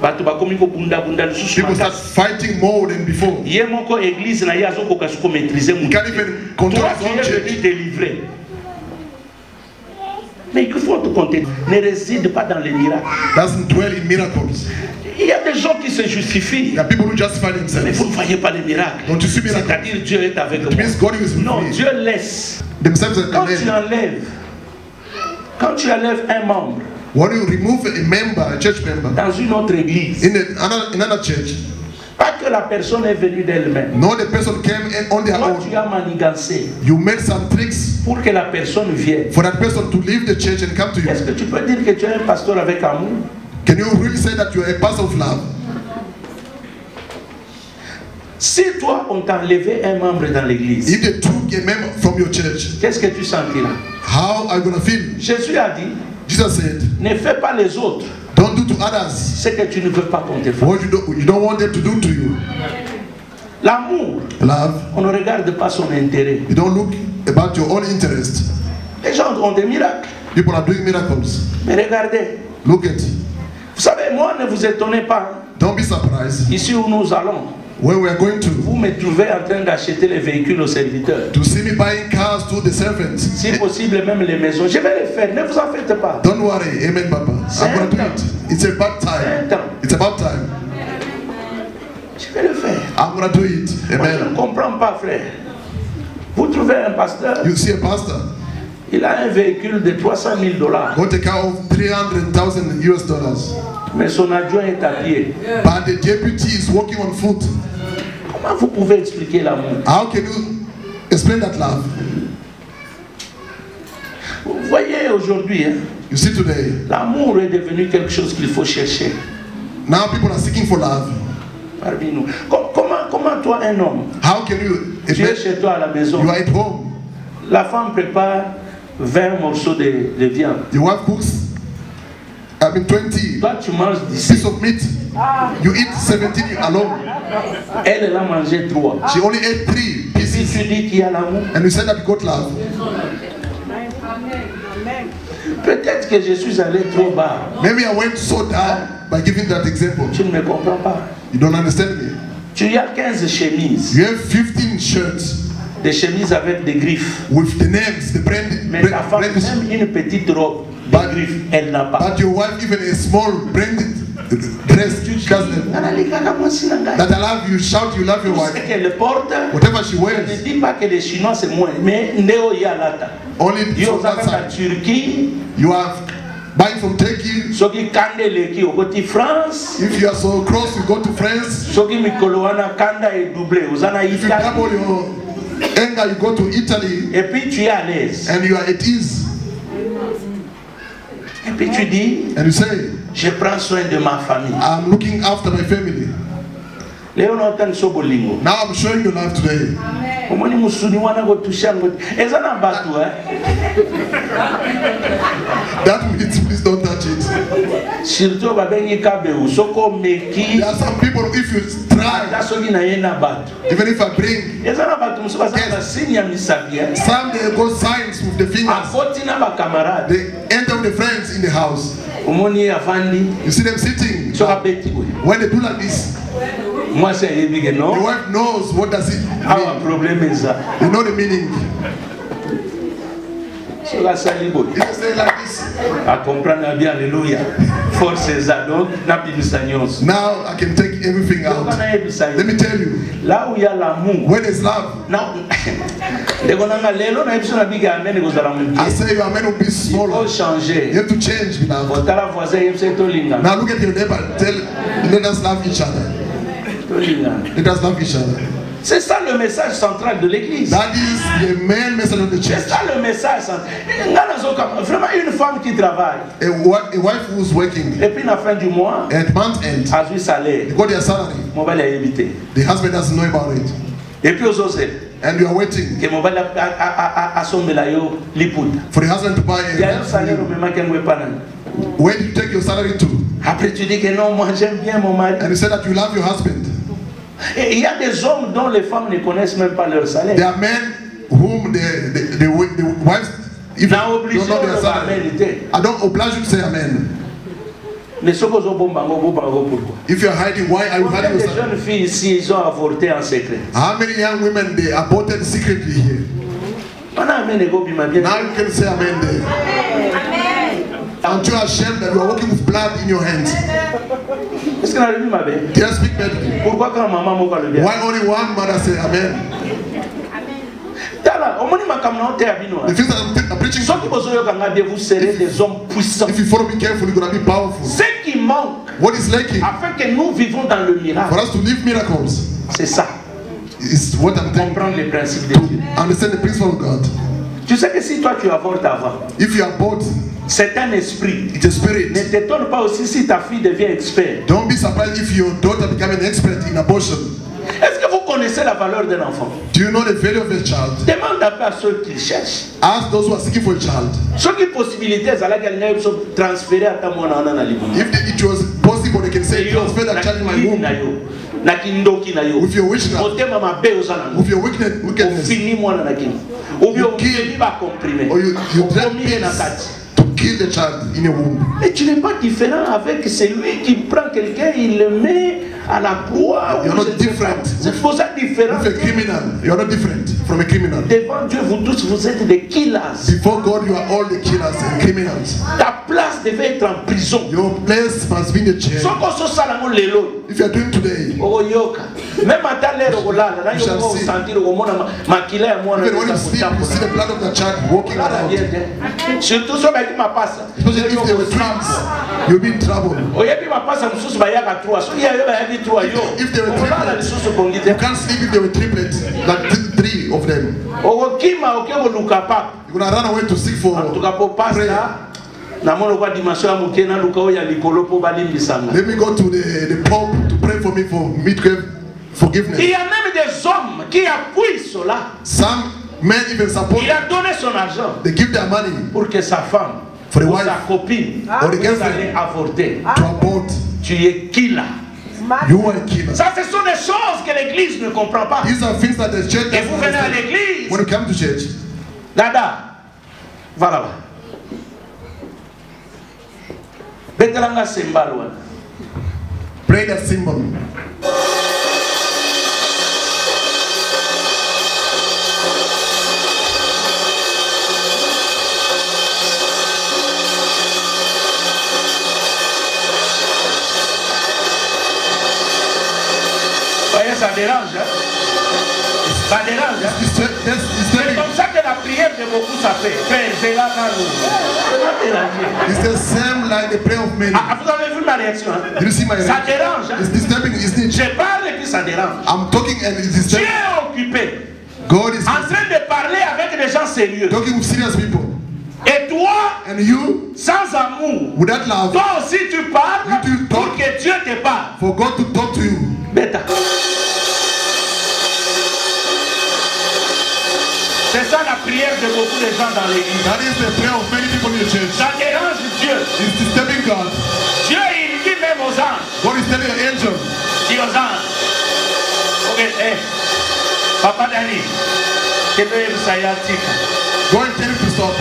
Bato bakomi ko bunda lisusu. People start fighting more than before. Ye moko église na yazo ko kasuko maîtriser You mon. can't even control his own Tu es church. venu délivrer. Mais il faut te compter. Ne réside pas dans les miracles. Doesn't dwell in miracles. Il y a des gens qui se justifient. There are people who justify Mais themselves. vous ne voyez pas les miracles. Don't you see miracles? C'est-à-dire Dieu est avec It moi. means God is with Non, me. Dieu laisse. Themselves are Quand tu led. enlèves un membre When you remove a member, a church member, dans une autre église, in another church, pas que la personne est venue d'elle-même. no, the person came in on their Toi, tu own. as manigancé You made some tricks pour que la personne vienne. for that person to leave the church and come to Est-ce you. que tu peux dire que tu es un pasteur avec amour? Can you really say that you are a pastor of love? Si toi, on t'a enlevé un membre dans l'église, If they took a member from your church, qu'est-ce que tu sentiras? how are you going to feel? Jésus a dit, Jesus said, ne fais pas les autres don't do to others ce que tu ne veux pas qu'on te fasse. what you don't want them to do to you. L'amour, Love, on ne regarde pas son intérêt. you don't look about your own interest. Les gens ont des miracles, People are doing miracles. mais regardez. Look at. Vous savez, moi, ne vous étonnez pas. Don't be surprised. Ici où nous allons, Where we are going to vous me trouvez en train d'acheter les véhicules aux serviteurs. see me buying cars to the servants. Si possible, même les maisons. Je vais les faire, ne vous en faites pas. Don't worry, amen, Papa. I'm going to do it. It's about time. It's about time. Je vais le faire. I'm going to do it. Moi, je ne Amen. comprends pas, frère. Vous trouvez un pasteur, You see a pastor il a un véhicule de 300 000 $, got a car of $300,000, mais son adjoint est à pied. but the deputy is walking on foot. Comment vous pouvez expliquer l'amour? How can you explain that love? Vous voyez aujourd'hui, hein, You see today, l'amour est devenu quelque chose qu'il faut chercher now people are seeking for love. parmi nous. Comment toi, un homme, How can you, tu es chez toi à la maison, you are at home, la femme prépare 20 morceaux de viande. your wife cooks, 20 Toi, tu manges pieces d'ici. of meat, you eat 17 alone. Elle a mangé 3. She only ate 3 Si pieces. tu dis qu'il y a l'amour, And you said that you got love. peut-être que je suis allé trop bas. Maybe I went so down by giving that example. Tu ne me comprends pas. You don't understand me. Tu as 15 chemises, You have 15 shirts des chemises avec des griffes. with the names, the brand, Mais ta femme, même une petite robe, des But- griffes, elle n'a pas. but your wife even a small branded dress doesn't. That I love you, shout you love your Tout ce wife. qu'elle porte, Whatever she ne wears, dis pas que les Chinois c'est moins, mais Néo Yalata. only Yo from that zaka na side. Turquie, You have buying from Turkey. soki kanda eleki okoti France, If you are so close, you go to France. soki mikolo wana kanda est doublé, ozana If you double Italie, your anger, you go to Italy et puis tu es à l'aise. and you are at ease. Et puis tu dis, And you say, je prends soin de ma famille. I'm looking after my family. Leo naotani so bolingo. Now I'm showing you love today. Omoni musuni wana kotusha ngo. Eza na batu That means please don't touch it. Surtout babengi kabeu soko meki. There are some people, if you Ata try, soki na ye na batu. even if I bring, Eza na batu musu basala signe ya misabi. some they go signs with the fingers. Akoti na ba camarade. They enter with the friends in the house. Omoni afandi. You see them sitting. So abeti we. When they do like this, Moi c'est yebige the no. wife knows what does it Our mean. problem is that. You know the meaning. So la salibo. If you say like this, A comprendre bien, alléluia. Force ça donc na bimisa nyonso. now I can take everything out. Let me tell you, Là où il y a l'amour. when there's love, Na ndeko nanga lelo na biso na biga amen kozala I munke. say you are meant to be Faut smaller. You changer. have to change, beloved. Otala voisin yebse to linga. Now look at your neighbor. Tell, let us love each other. To linga. Let us love each other. C'est ça le message central de l'église. That is the main message of the C'est church. ça le message central. Ngana zoka vraiment une femme qui travaille A wife who's working et puis la fin du mois at month end, a eu salaire. they got their salary. Mon bel a évité. The husband doesn't know about it. Et puis aux autres, and you are waiting que mobali asombela yo liputa. for the husband to buy Il y a un a salaire au même que moi pas. where do you take your salary to? Après tu dis que non, moi j'aime bien mon mari. And you say that you love your husband. Et il y a des hommes dont les femmes ne connaissent même pas leur salaire. There are men whom the wives even Na don't obligé know their de salary. vérité. I don't oblige you to say amen. Mais ce que vous pourquoi? If you are hiding, why are you Combien hiding de your salary? jeunes filles ici ils ont avorté en secret? How many young women they aborted secretly here? Maintenant, amen, ego bima bien. Now you can say amen there. Aren't you ashamed that you are walking with blood in your hands? Est-ce que la Bible m'a bien? Can I speak medically? Pourquoi quand maman m'a le bien? Why only one mother say amen? Tala, au moins ma kamna te abino. The things that I'm preaching, Ceux qui vous ont regardé, vous serez des hommes puissants. if you follow me carefully, you're going to be powerful. Ce qui manque, What is lacking afin que nous vivons dans le for miracle, us to live miracles c'est ça. is what I'm telling you. Comprendre les principes de Dieu. Understand the principle of God. Tu sais que si toi tu avortes avant, If you are bored, c'est un esprit. it's a spirit. Ne t'étonne pas aussi si ta fille devient experte. Don't be surprised if your daughter becomes an expert in abortion. Est-ce que vous connaissez la valeur d'un enfant? Do you know the value of a child? Demande un peu à ceux qui cherchent. Ask those who are seeking for a child. Ceux qui possibilité à la gagne sont transférés à ta mona na libu. If it was possible, they can say, transfer that child in my womb. Na kindoki na yo. With your witchcraft, Otema mabe ozana. with your wickedness, Fini mwana na kini. Ou bien on va comprimer. or you drag Comprimer na pills kati. to kill the child in your womb. Et tu n'es pas différent avec celui qui prend quelqu'un, il le met à la proie. You're not different. C'est pour ça différent. With a criminal, you're not different from a criminal. Devant Dieu, vous tous, vous êtes des killers. Before God, you are all the killers and criminals. Ta place devait être en prison. Your place must be in the jail. Soko so salango lelo. If you are doing today, Oyoka. Même à ta l'air au lala, na yo shall ko see. sentir au mona makila ya mwana. even when you sleep, you see the blood of the child walking around. Surtout so ba ki mapasa. Especially if they were twins, you'll be in trouble. Oyebi mapasa mususu ba yaka 3. So ya yo ba yaki 3 yo. If they were Olala triplets, lisusu kongite. you can't sleep if they were triplets, like three of them. Okokima okego lukapa. You're gonna run away to seek for Tukapo prayer. pasta. Na mono kwa dimension ya mukena luka oya likolo po balimbisanga. Let me go to the Pope to pray for me for forgiveness. Il y a même des hommes qui appuient cela. Some men even support, Il a donné son argent they give their money pour que sa femme For the ou wife. sa copine Or the puisse girlfriend. aller avorter. to abort. Tu es qui là? You are a killer. Ça, ce sont des choses que l'église ne comprend pas. These are things that the church Et vous doesn't venez à understand. l'église. When you come to church, Dada, va là-bas. Betelanga sembalwa. pray that symbol. Voyez, ça dérange. Hein? Ça dérange. Hein? C'est comme ça que la prière de beaucoup ça fait. Père, c'est là, là, It's the same like the prayer of many. Ah, vous avez vu ma réaction? Hein? Did you see my Ça reaction? dérange. Hein? It's disturbing, isn't it? Je parle et puis ça dérange. I'm talking and it's Tu disturbing. es occupé God is en train de parler avec des gens sérieux. talking with serious people. Et toi, And you, sans amour, without love, toi aussi tu parles You pour talk. que Dieu te parle. for God to talk to you. Bêta. C'est ça la prière de beaucoup de gens dans l'église. That is the prayer of many people in the church. Ça dérange Dieu. It's disturbing God. Dieu, il dit même aux anges. God is telling an angel, Dis aux anges. Ok, Papa Dani. Quel est le sayatika? go and tell him to stop.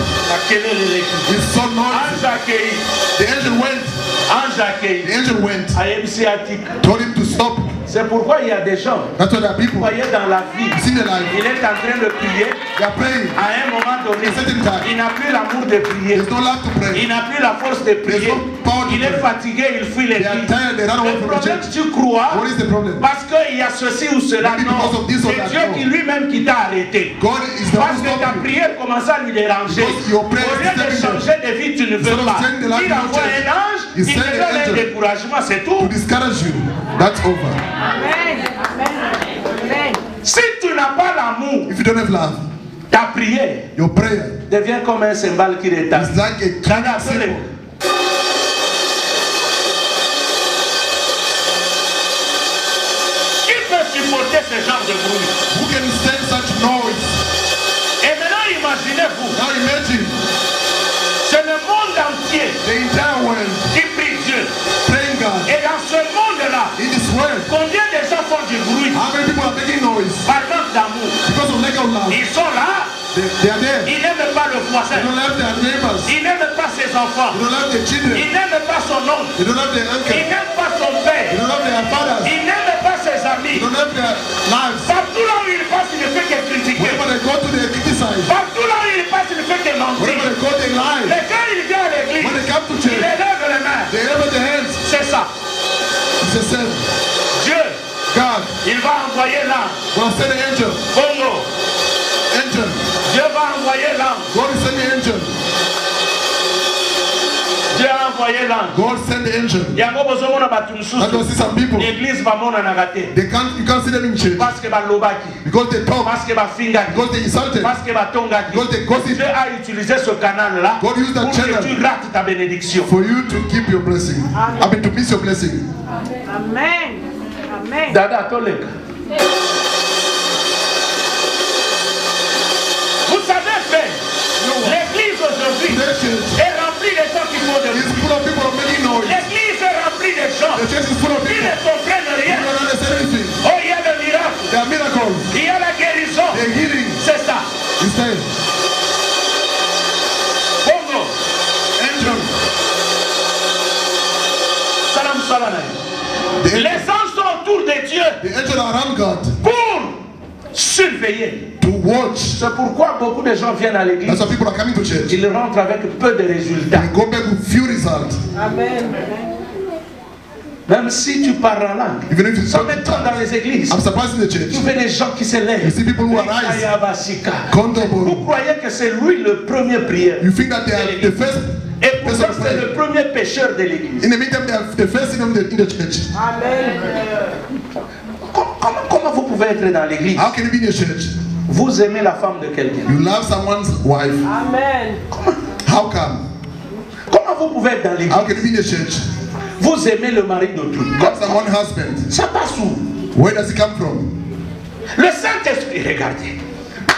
Quel est l'église? It's so noisy. Ange accueilli. The angel went. Ange accueilli. The angel went. AMC Atika. Told him to stop. C'est pourquoi il y a des gens, That's why there are vous people. voyez dans la vie, See the life. il est en train de prier, They are praying. à un moment donné, A certain time. il n'a plus l'amour de prier, There's no love to pray. il n'a plus la force de prier, There's no power to il est pray. fatigué, il fuit They are l'église. tired. They run away Le from the problème, church. tu crois, What is the problem? parce qu'il y a ceci ou cela, Maybe non, because of this or c'est that, Dieu no. qui lui-même qui t'a arrêté. God is the one Parce who que ta stopped you. prière commence à lui déranger. Because your prayer Au is lieu de disturbing changer de vie, tu ne veux Instead of pas. changing the life Il you envoie don't un ange, He il te sent donne an un angel. découragement, c'est To tout. discourage you. That's over. Si tu n'as pas l'amour, If you don't have love, ta prière your prayer devient comme un cymbale qui retarde. is like a Dada, clanging cymbal. Qui peut supporter ce genre de bruit? Who can stand such noise? Imaginez-vous. Now imagine C'est le monde entier the entire world qui prie Dieu. praying God. Et dans ce monde-là, In this world, combien de gens font du bruit how many people are making noise par manque d'amour? because of lack of love? Ils sont là, They are there. ils n'aiment pas le They voisin, don't love their neighbors. ils n'aiment pas ses enfants, They don't love their children. ils n'aiment pas son oncle, They don't love their ils uncle. n'aiment pas son They père, don't love their fathers. ils n'aiment pas ses They amis. don't love their lives. Partout là où il passe, il ne fait que critiquer. Whenever they go to, they criticize. Partout là où il passe, il ne fait que mentir. Whenever they go, they lie. Mais quand il vient à When l'église, they come to il church, élève les mains. they love their hands. C'est ça. It's the same. Dieu, God il va envoyer l'ange. will send the angel. Congo, Angel. Dieu va envoyer l'ange. God will send the angel. Dieu a envoyé l'ange. God send the angel. Yango bozomona batu That will mususu. see some people. L'église va mona na raté. You can't see them in church Parce que balobaki, because they talk, parce que bafingaki, because they insulted, parce que batongaki. because they gossip. Dieu a utilisé ce canal-là God used that pour que channel tu rates ta bénédiction. for you to keep your blessing. I mean to miss your blessing. Amen. Amen. Dada Tolek. Vous savez, frère, l'église aujourd'hui The church est remplie de gens qui font de is bruit. full of people making noise. L'église est remplie de gens The church is full of qui people ne comprennent who rien. don't understand anything. Oh, il y a le miracle, There are miracles. il y a la guérison. There are healing. C'est ça. Instead, Bongo, angel. salam salam. The Les anges sont autour de Dieu angel are around God pour surveiller. to watch. C'est pourquoi beaucoup de gens viennent à l'église. That's why people are coming to church. Ils rentrent avec peu de résultats. They go back with few results. Amen. Même si tu parles en langue. Even if you talk Combien in de temps dans tongues. les églises, I'm surprised in the church. tu fais des gens qui se lèvent. You see people who arise. Vous Condemnable. croyez que c'est lui le premier prière. You think that they are the first Et pourtant person c'est le prayer. premier pécheur de l'église. In the meantime, they are the first in the church. Amen. Comment vous pouvez être dans l'église? How can you be in the church? Vous aimez la femme de quelqu'un. You love someone's wife. Amen. How come? Comment vous pouvez être dans l'église? How can you be in the church? Vous aimez le mari d'autrui. Love someone's husband. Ça passe où? Where does it come from? Le Saint-Esprit, regardez.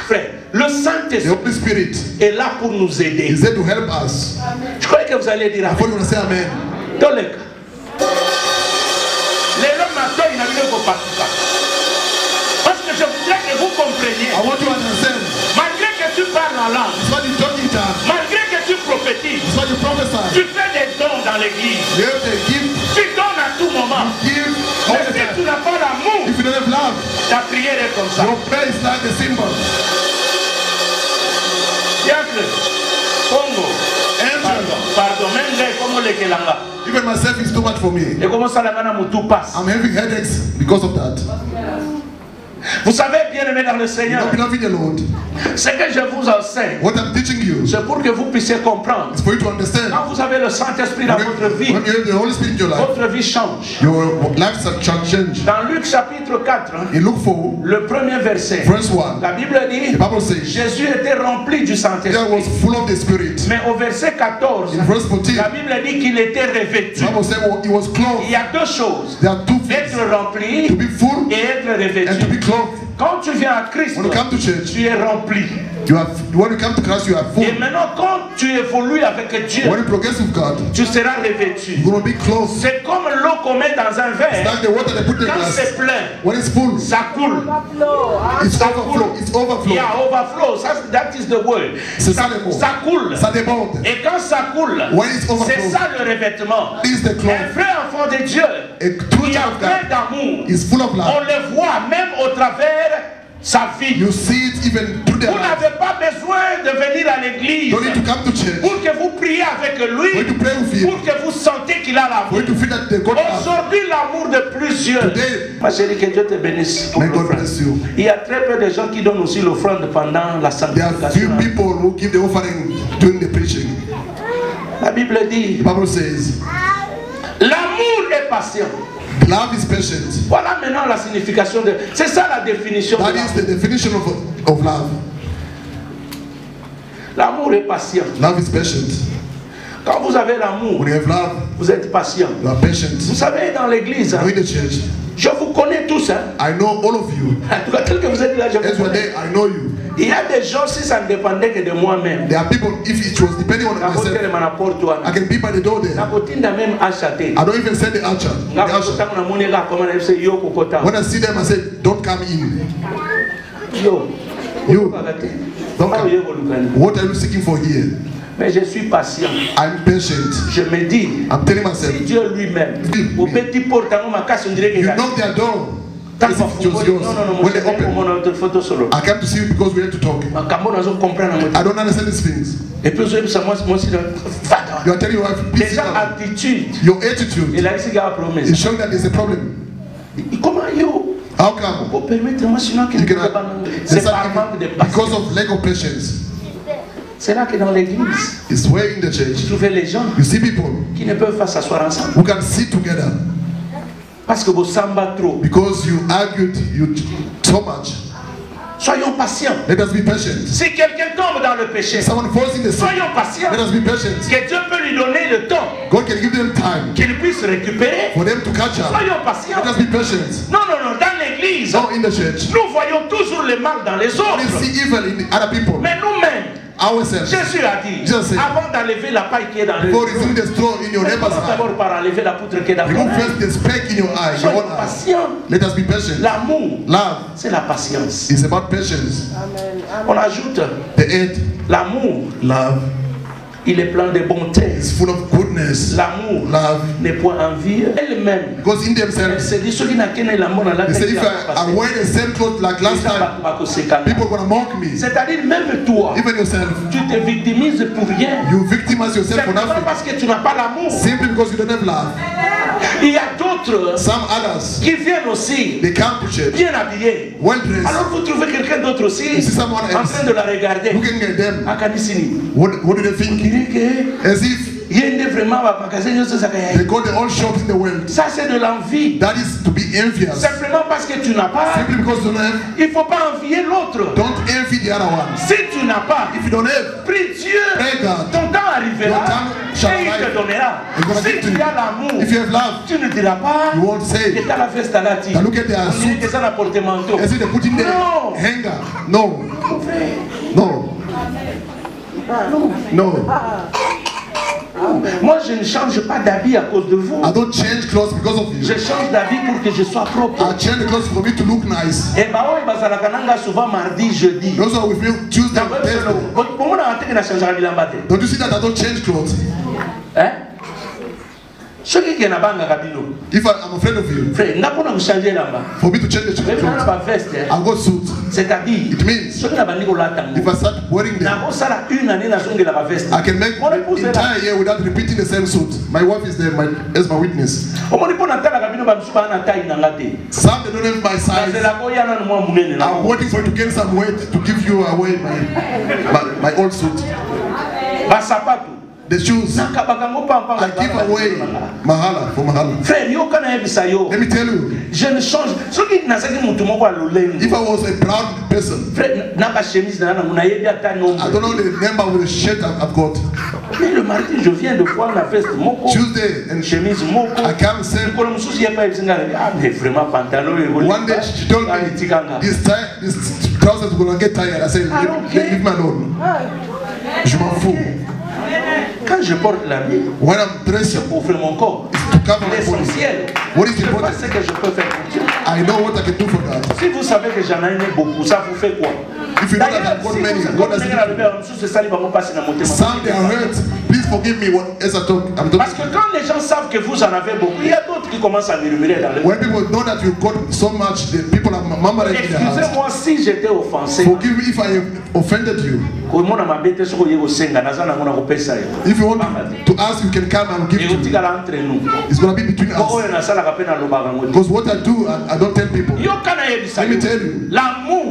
Frère, le The Saint-Esprit Holy Spirit est là pour nous is aider. there to help us. Je croyais que vous allez dire I amen. thought you want to say amen. Dans le cas. Les hommes maintenant, ils n'avaient pas participé. Parce que je voudrais que vous compreniez. I want you to understand. Malgré que tu parles en langue, It's what you talk in tongues. malgré que tu prophétises, It's what you prophesy. tu fais des dons dans l'église. You have the gift. Tu donnes à tout moment. Give all Mais the si tu time. n'as pas l'amour, If you don't have love, ta prière est comme ça. your prayer is like a symbol. Diable, Congo, Angel. pardon, même les comme les Kelanga. Even myself is too much for me. Et comment ça la gana mutu passe. I'm having headaches because of that. Vous savez, bien aimé dans le You Seigneur, don't belong in the Lord. ce que je vous enseigne, What I'm teaching you c'est pour que vous puissiez comprendre. is for you to understand. Quand vous avez le Saint-Esprit dans votre vie, When you have the Holy Spirit in your life, votre vie change. your life shall change. Dans Luc chapitre 4, In Luke 4, le premier verset, verse 1, la Bible dit, the Bible says, Jésus était rempli du Peter Saint-Esprit. was full of the Spirit. Mais au verset 14, In verse 14, la Bible dit qu'il était revêtu. the Bible says well, he was Il clothed. y a deux choses, There are two things: être rempli to be full et être and to revêtu. be clothed. Quand tu viens à Christ, When you come to church, tu es rempli. when you come to Christ, you are full. Et maintenant, quand tu évolues avec Dieu, When you progress with God, tu seras revêtu. you're going to be clothed. C'est comme l'eau qu'on met dans un It's verre. like the water they put in the Quand glass. c'est plein, When it's full, ça coule. it's overflow. It's Il y overflow. a overflow. That is the word. C'est Ça, ça le mot. ça coule. Ça déborde. Et quand ça coule, When it's c'est overflow, ça le revêtement. is the Un cloth. vrai enfant de Dieu A true qui a child of plein God d'amour, is full of on love. le voit même au travers sa vie. You see it even through their Vous life. n'avez pas besoin de venir à l'église Don't need to come to church. pour que vous priez avec For lui, you to pray with him. pour que vous sentez qu'il a For l'amour. you to feel that the God love. Aujourd'hui, l'amour de plusieurs. Today, Ma chérie, que Dieu te bénisse. pour may God l'offrande. bless you. Il y a très peu de gens qui donnent aussi l'offrande pendant la There are few sanctification. people who give the offering during the preaching. La Bible dit, The Bible says, l'amour est patient. love is patient. Voilà maintenant la signification de... C'est ça la définition de That is l'amour. the definition of love. L'amour est patient. Love is patient. Quand vous avez l'amour, When you have love, vous êtes patient. you are patient. Vous savez, dans l'église, hein, You're in the church. je vous connais tous. Hein. I know all of you. En tout cas, tel que vous êtes là, je As vous you are connais. there, I know you. Il y a des gens, si ça ne dépendait que de moi-même, There are people, if it was depending on myself, I can be by the door there. I don't even send the usher. When I see them, I say, don't come in. You, don't come. What are you seeking for here? Mais je suis patient. I'm patient. Je me dis, I'm telling myself, si Dieu lui-même, au petit portant, ma casse, on dirait que you knock their door. As if it was yours. When they open, I came to see you because we had to talk. I don't understand these things. Et puis you are telling your wife, your attitude is showing that there's a problem. How come? Because of lack of patience. C'est là que dans l'église, it's where in the church, vous trouvez les gens you see people qui ne peuvent pas s'asseoir ensemble. Who can sit together. Parce que vous samba trop. Because you argued so much. Soyons patients. Let us be patient. Si quelqu'un tombe dans le péché, someone falls in the sin, soyons patients. Let us be patient. Que Dieu peut lui donner le temps. God can give them time. Qu'il puisse récupérer. For them to catch up. Soyons patients. Let us be patient. Non, non, non. Dans l'église, no, in the church, nous voyons toujours le mal dans les autres. We see evil in other people. Mais nous-mêmes, ourselves. Jésus a dit, avant d'enlever la paille qui est dans le d'abord par enlever la poutre qui est dans le remove first the speck in your eye. Soyons patients. Let us be patient. L'amour, love, c'est la patience. It's about patience. Amen. On ajoute the end. L'amour, love, il est plein de bonté. It's full of goodness. L'amour n'est point envie. Elle-même, because in themselves, they say if I wear the same clothes like last time, people are gonna mock me. C'est-à-dire même toi, even yourself, tu te victimises pour rien. You victimize yourself for nothing. Parce que tu n'as pas l'amour. Simply because you don't have love. Il y a d'autres, some others, qui viennent aussi, they come to church, bien habillés. Well dressed. Alors vous trouvez quelqu'un d'autre aussi, en train de la regarder. Looking at them. What do they think? As if they got the old shops in the world. Ça c'est de l'envie. That is to be envious. Simplement parce que tu n'as pas. Simply because you don't have. Il faut pas envier l'autre. Don't envy the other one. Si tu n'as pas, if you don't have, prie Dieu. Pray God. Ton temps arrivera. Et il te donnera. Si tu as l'amour, if you have love, tu ne diras pas. You won't say. Que t'as la veste à la tige. Look at their suit. Que ça n'a porté manteau. As if they put in their hanger. No. No. No. Moi je ne change pas d'habit à cause de vous. I don't change clothes because of you. Je change d'habit pour que je sois propre. I change the clothes for me to look nice. Et bah oui, bah ça la kananga souvent mardi, jeudi. Those are with me Tuesday, Thursday. Don't you see that I don't change clothes? Hein? If I'm afraid of you, for me to change the clothes, I'll go suit. It means if I start wearing them, I can make the entire year without repeating the same suit. My wife is there as my witness. Some they don't have my size. I'm waiting for you to gain some weight to give you away my old suit. The shoes, I give away mahala for mahala. Frère, let me tell you, je ne change. If I was a proud person, I don't know the number of the shirt I've got. Le mardi, je viens de voir la veste moko. Tuesday and chemise moko. I can't say. One day she told me this trousers are gonna get tired. I said, leave me alone. Je m'en fous. Quand je porte l'habit, when I'm dressed, je couvre mon corps. L'essentiel, what is je sais ce que je peux faire pour Dieu. I know what I can do for that. Si vous savez que j'en ai beaucoup, ça vous fait quoi? If you know that I've got many, God has some they are hurt. Please forgive me as I talk. I'm talking. Parce que quand les gens savent que vous en avez beaucoup, il y a d'autres qui commencent à murmurer dans le. When people know that you've got so much, the people are murmuring in their hearts. Excusez-moi si j'étais offensé. Forgive me if I have offended you. If you want to ask, you can come and give to me. It's going to be between us. Because what I do, I don't tell people. Let me tell you.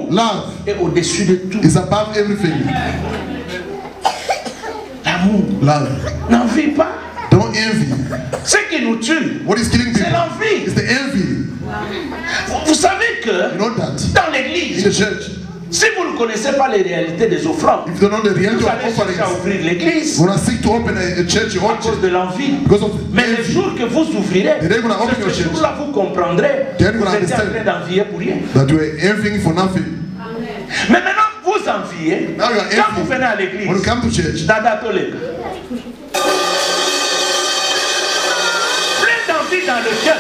Love is above everything. Love. N'envie pas. Don't envy. Ce qui nous tue, what is killing people? C'est l'envie. It's the envy. Vous savez que you know that dans l'église, in the church, si vous ne connaissez pas les réalités des offrandes, if you don't know the reality vous of allez chercher à ouvrir l'église when I seek to open a church, à cause de l'envie. Mais le jour que vous ouvrirez, ce jour-là vous comprendrez que vous êtes en train d'envier pour rien. That you are envying for nothing. Mais maintenant, vous Vous enviez. Now you are Quand vous envy. venez à l'église, When you come to church, Dada Toleka. Plein d'envie dans le cœur.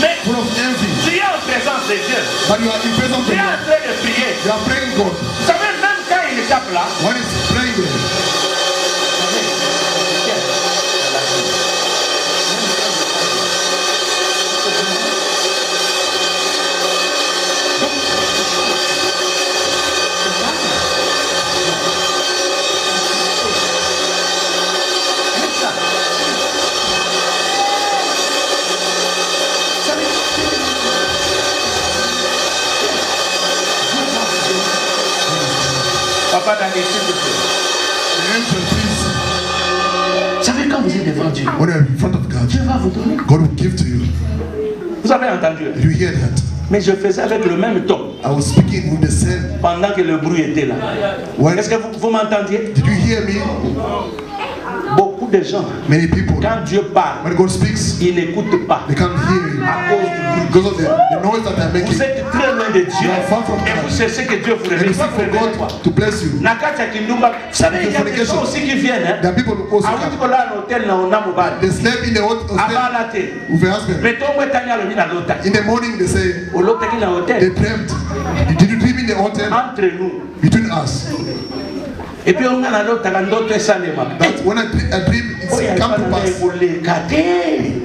Mais full of envy. tu es en présence de Dieu. But you are in presence of Tu es en God. train de prier. You are praying God. Vous savez, même quand il échappe là, When it's praying there, vous savez, c'est Dieu dans la vie. Papa, dans les cieux de Dieu. the angel, please. Vous savez, quand vous êtes devant Dieu, When you are in front of God, Dieu va vous donner. God will give to you. Vous avez entendu? Did you hear that? Mais je faisais avec le même ton I was speaking with the same. pendant que le bruit était là. When, Est-ce que vous m'entendiez? did you hear me? Beaucoup de gens, Many people, quand Dieu parle, when God speaks, ils n'écoutent pas they can't hear you à cause du bruit. because of the noise that they're Vous making. êtes très loin de Dieu You are far from et God. vous cherchez que Dieu vous And réveille. you Pas seek vous for réveiller quoi? God to bless you. Nakati ya Kindumba, vous savez, il y a des gens aussi qui viennent. Hein? There are people who also Ah, vous come. dites là, l'hôtel, là, on a mobile. They slept in the hostel Avant la télé. with a husband. Mais toi, moi, t'as mis à l'hôtel, à l'hôtel. In the morning, they say, Au l'hôtel, qui est dans they l'hôtel. dreamt. Did you dream in the hotel? Entre nous. Between us. Et puis, on a dans l'hôtel, dans l'hôtel, ça les marque. That when I dream, Oh, il y a it's come to pas pass. de les gâter.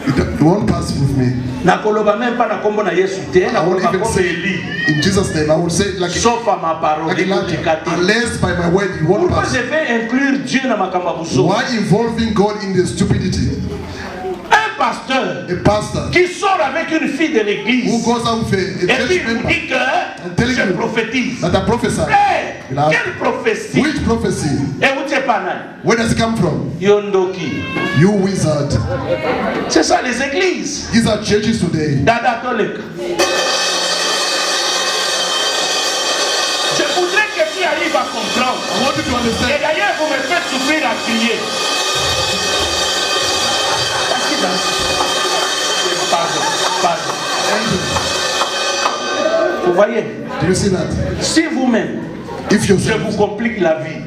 It won't pass with me. Nakoloba même pas na kombo na Yesu te, I won't nakoloba even kombo say Eli. in Jesus' name. I will say it like Sauf à ma parole, like écoute, gâter. unless by my word you won't Pourquoi pass. je vais inclure Dieu dans ma kamabuso? Why involving God in the stupidity? Un pasteur A pastor qui sort avec une fille de who l'église goes out with a et puis church il vous member dit que je prophétise. that I prophesy. Hey, Now, quelle prophétie? which prophecy? Et vous t'es pas là. Where does it come from? Yondoki. You wizard. C'est ça les églises. These are churches today. Dada Toleka. Je voudrais que tu arrives à comprendre. I want you to Et understand. d'ailleurs, vous me faites souffrir à crier. Parce que pardon. Vous voyez, Do you see that? si vous-même, If je vous yourself, complique la vie,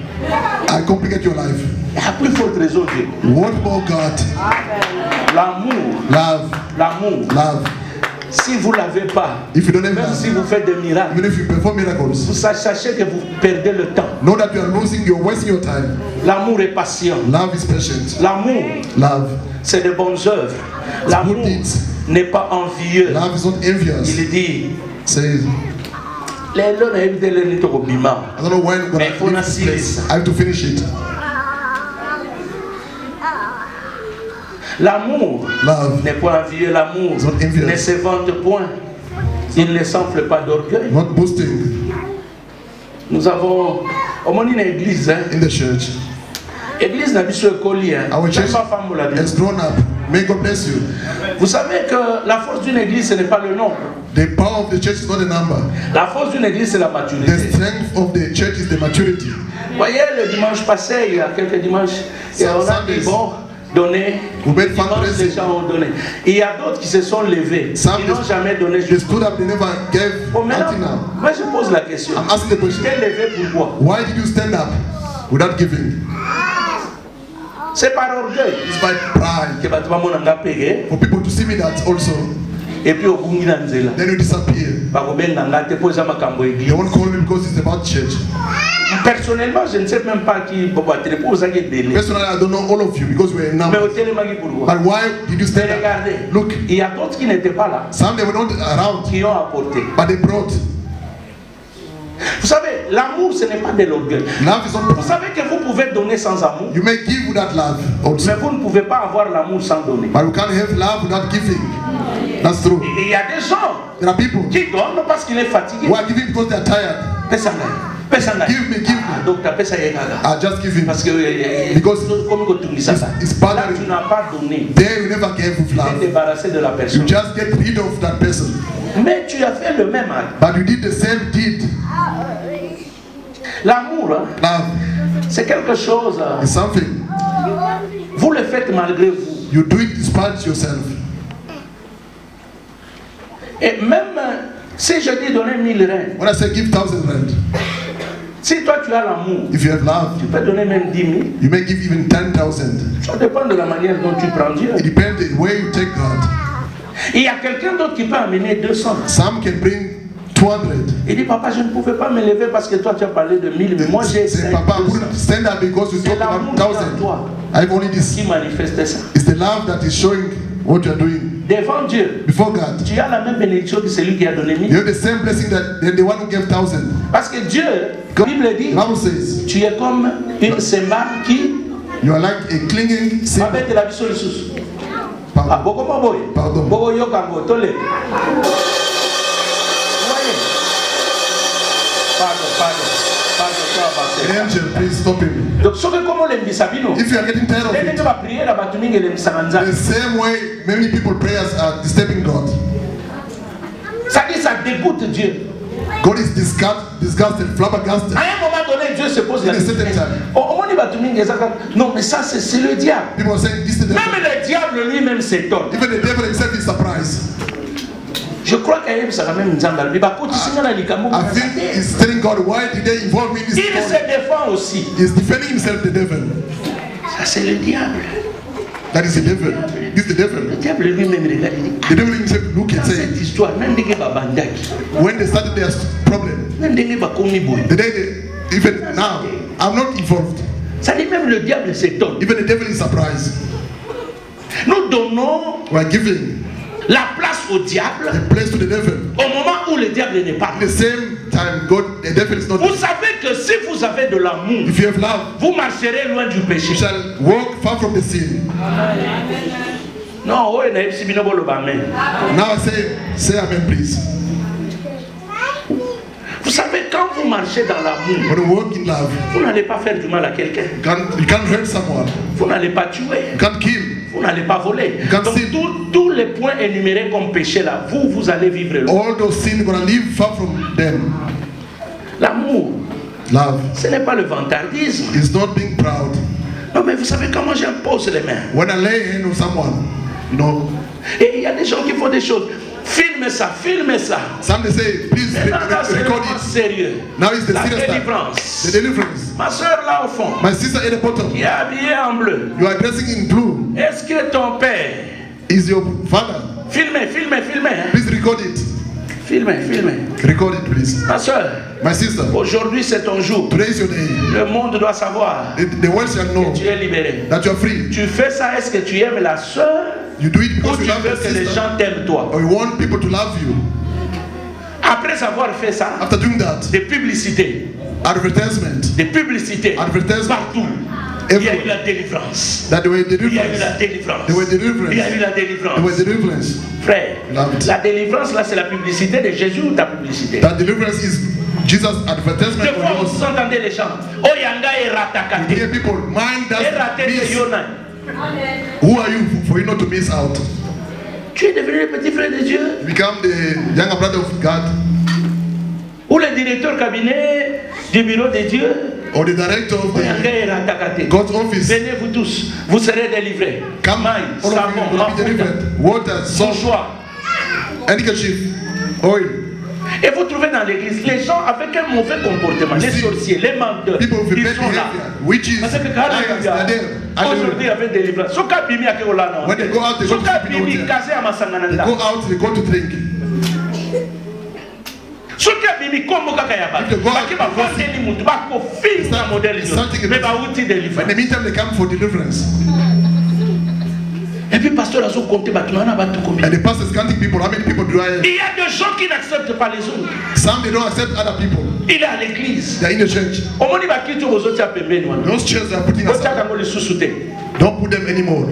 I complicate your life. à plus forte raison, Dieu. What more God? L'amour, Love. si vous ne l'avez pas, If you don't have même si love, vous faites des miracles, even if you perform miracles, vous sachez que vous perdez le temps. know that you are losing, you're wasting your time. L'amour est patient. Love is patient. L'amour, Love. c'est de bonnes œuvres. L'amour good deeds. n'est pas envieux. Love is not envious. Il dit, Says, les lots n'habitent les nids au bima. I don't know when I'm Mais gonna il faut leave la this scier place. ça. I have to finish it. L'amour Love. n'est pas envieux. L'amour It's not envious. ne se vante point. Il ne s'enfle pas d'orgueil. Not boasting Nous avons, au moins une église, hein. in the church. Église n'a pas sur école, hein. Our church Même pas femme, la has grown up. May God bless you. Vous savez que la force d'une église, ce n'est pas le nombre. The power of the church is not a number. La force d'une église, c'est la The maturité. strength of the church is the maturity. Vous voyez, le dimanche passé, il y a quelques dimanches, et on a dit, bon, donner. Vous mettez Dimanche, fundraising. les gens ont donné. Il y a d'autres qui se sont levés. Some Ils n'ont jamais donné. They stood up, they never gave Bon, maintenant, until now. moi je pose la question. I'm asking the Tu question. t'es levé pourquoi? Why did you stand up without giving? C'est par orgueil. It's by pride. Que tu vas m'en payer. For people to see me that also, Et puis au bout de l'année, then you disappear. They won't call me because it's about church. Personnellement, je ne sais même pas qui Personally, I don't know all of you because we're in mais number. au télémagie pourquoi? But why did you Mais stand up? regardez, Look, il y a d'autres qui n'étaient pas là, some they were not around, qui ont apporté. but they brought. Vous savez, l'amour, ce n'est pas de l'orgueil. Love is Vous not. savez que vous pouvez donner sans amour, You may give without love mais also, vous ne pouvez pas avoir l'amour sans donner. but you can't have love without giving. That's true. Et il y a des gens There are people qui donnent parce qu'il est fatigué. who are giving because they are tired. Give me. Donc, tu as ça. Are just giving Parce que Because comme tu dis ça, it's là bothering. tu n'as pas donné. There you never gave with Tu t'es love. débarrassé de la You personne. just get rid of that person. Mais tu as fait le même acte. But you did the same deed. L'amour, hein, Love c'est quelque chose. is something. Vous le faites malgré vous. You do it despite yourself. Et même Si je dis donner 1000 rand, When I say give 1,000 rand, si toi tu as l'amour, if you have love, tu peux donner même 10 000. you may give even 10,000. Ça dépend de la manière dont tu prends Dieu. It depends the way you take God. Il y a quelqu'un d'autre qui peut amener 200. Some can bring 200. Il dit, papa, je ne pouvais pas me lever parce que toi tu as parlé de 1000, mais moi j'ai Say, Papa, I couldn't stand up because you C'est talked l'amour about qui est en 1,000. toi I've only this. qui manifeste ça. It's the love that is showing what you are doing Devant Dieu, before God. tu as la même bénédiction que celui qui a donné 1000. You have the same blessing that the one who gave 1,000. Parce que Dieu, la Bible dit, The Bible says tu es comme une sembare qui you are like a clinging seed. avec la vie sur le sous. Ah, beaucoup moins boy. Pardon. Beaucoup yokango, tolé. Pardon. Angel, please stop him. Donc, ce que comment les misabino. If you are getting tired of Les it, gens va prier la batuningue les misanganza. the same way many people prayers are disturbing God. Ça dit, ça dégoûte Dieu. God is disgusted, flabbergasted. À un moment donné, Dieu se pose la In a certain question. time. On dit batuningue zaka. Non, mais ça c'est le diable. People are saying this is the devil. Même le diable lui-même s'étonne. Even the devil himself is surprised. Je crois qu'il y a ça quand même Nzamba. Mais par contre, I think he's telling God, why did they involve me in this il se story? défend aussi. He's defending himself, the devil. Ça c'est le diable. That is the devil. This is the devil. Le diable lui-même regarde. Il dit, The devil himself look and say, cette histoire, même des babandaki, when they started their problem, même des bakomi boy. the day they, even now, I'm not involved. Ça dit même le diable s'étonne. Even the devil is surprised. Nous donnons We are giving la place au diable a place to the devil. au moment où le diable n'est pas. At the same time, God, the devil is not. Vous savez que si vous avez de l'amour, If you have love, vous marcherez loin du péché. you shall walk far from the sin. Non, ouais, naïf si bino bolo ba amen. Now I say amen, please. Vous savez, quand vous marchez dans l'amour, When you walk in love, vous n'allez pas faire du mal à quelqu'un. you can't hurt someone. Vous n'allez pas tuer. You can't kill. Vous n'allez pas voler. Quand Donc c'est- tous les points énumérés comme péché là, vous allez vivre loin. All those sins gonna live far from them. L'amour, Love ce n'est pas le vantardisme. is not being proud. Non, mais vous savez comment j'impose les mains. When I lay hand on someone, you know, Et il y a des gens qui font des choses. Filme ça, filme ça. some they say, please Mais non, c'est record vraiment it. sérieux. Now it's the La serious time. délivrance. The deliverance. Ma soeur là au fond, My sister at the bottom, qui est habillée en bleu. you are dressing in blue. Est-ce que ton père... Is your father? Filmez, filmez, filmez. Hein? Please record it. Filmez, filmez. Record it, please. Ma soeur, My sister, aujourd'hui c'est ton jour. today is your day. Le monde doit savoir The world shall know que tu es libéré. that you are free. Tu fais ça, est-ce que tu aimes la soeur You do it ou because tu you love veux your que les sister, gens t'aiment toi? or you want people to love you. Après avoir fait ça, After doing that, des publicités, advertisement, des publicités Advertisement. partout. Il y a eu everywhere. la délivrance. That they were Il y a eu la deliverance. délivrance. They were deliverance. Il y a eu la They délivrance. were deliverance. Frère, Loved. la délivrance là c'est la publicité de Jésus ou ta publicité? That deliverance is Jesus' advertisement Des fois for vous yours. entendez les chants. Oyanga et You ratakate. hear people, mind Et raté that de miss. Yona. Who are you for you not to miss out? Tu es devenu le petit frère de Dieu. You become the younger brother of God Ou le directeur cabinet du bureau de Dieu. or the director of Oyanga the et ratakate. God's office. Venez vous tous, vous serez délivrés. Come, Maï, all of savon, you will be mafuta, delivered. Water, son salt, choix. handkerchief, oil. Et vous trouvez dans l'église, les gens avec un mauvais comportement, les see, sorciers, les menteurs, People with ils bad sont là. behavior, witches, Parce que liars, they're Alléluia, there. aujourd'hui Hallelujah. avec délivrance. Soka bimi ake olana. When they go out, they go to Soka sleep in bimi hotel. kaze ya masangana They nda. go out, they go to drink. Soka bimi kombo kaka ya ba. If they go out, Baki ba they go fonde ni mutu ba ko fin na modèle jo. Something Mais ba uti in the délivrance. meantime, they come for deliverance. Et puis pasteur azo compter ba tunana ba tu combien. And the pastor is counting people. How many people do I have? Il y a des gens qui n'acceptent pas les autres. Some they don't accept other people. Il est à l'église. They are in the church. Omoni ba kitu bozoti apembeni wana. Those chairs they are putting Bota aside. kango lisusu te. Don't put them anymore.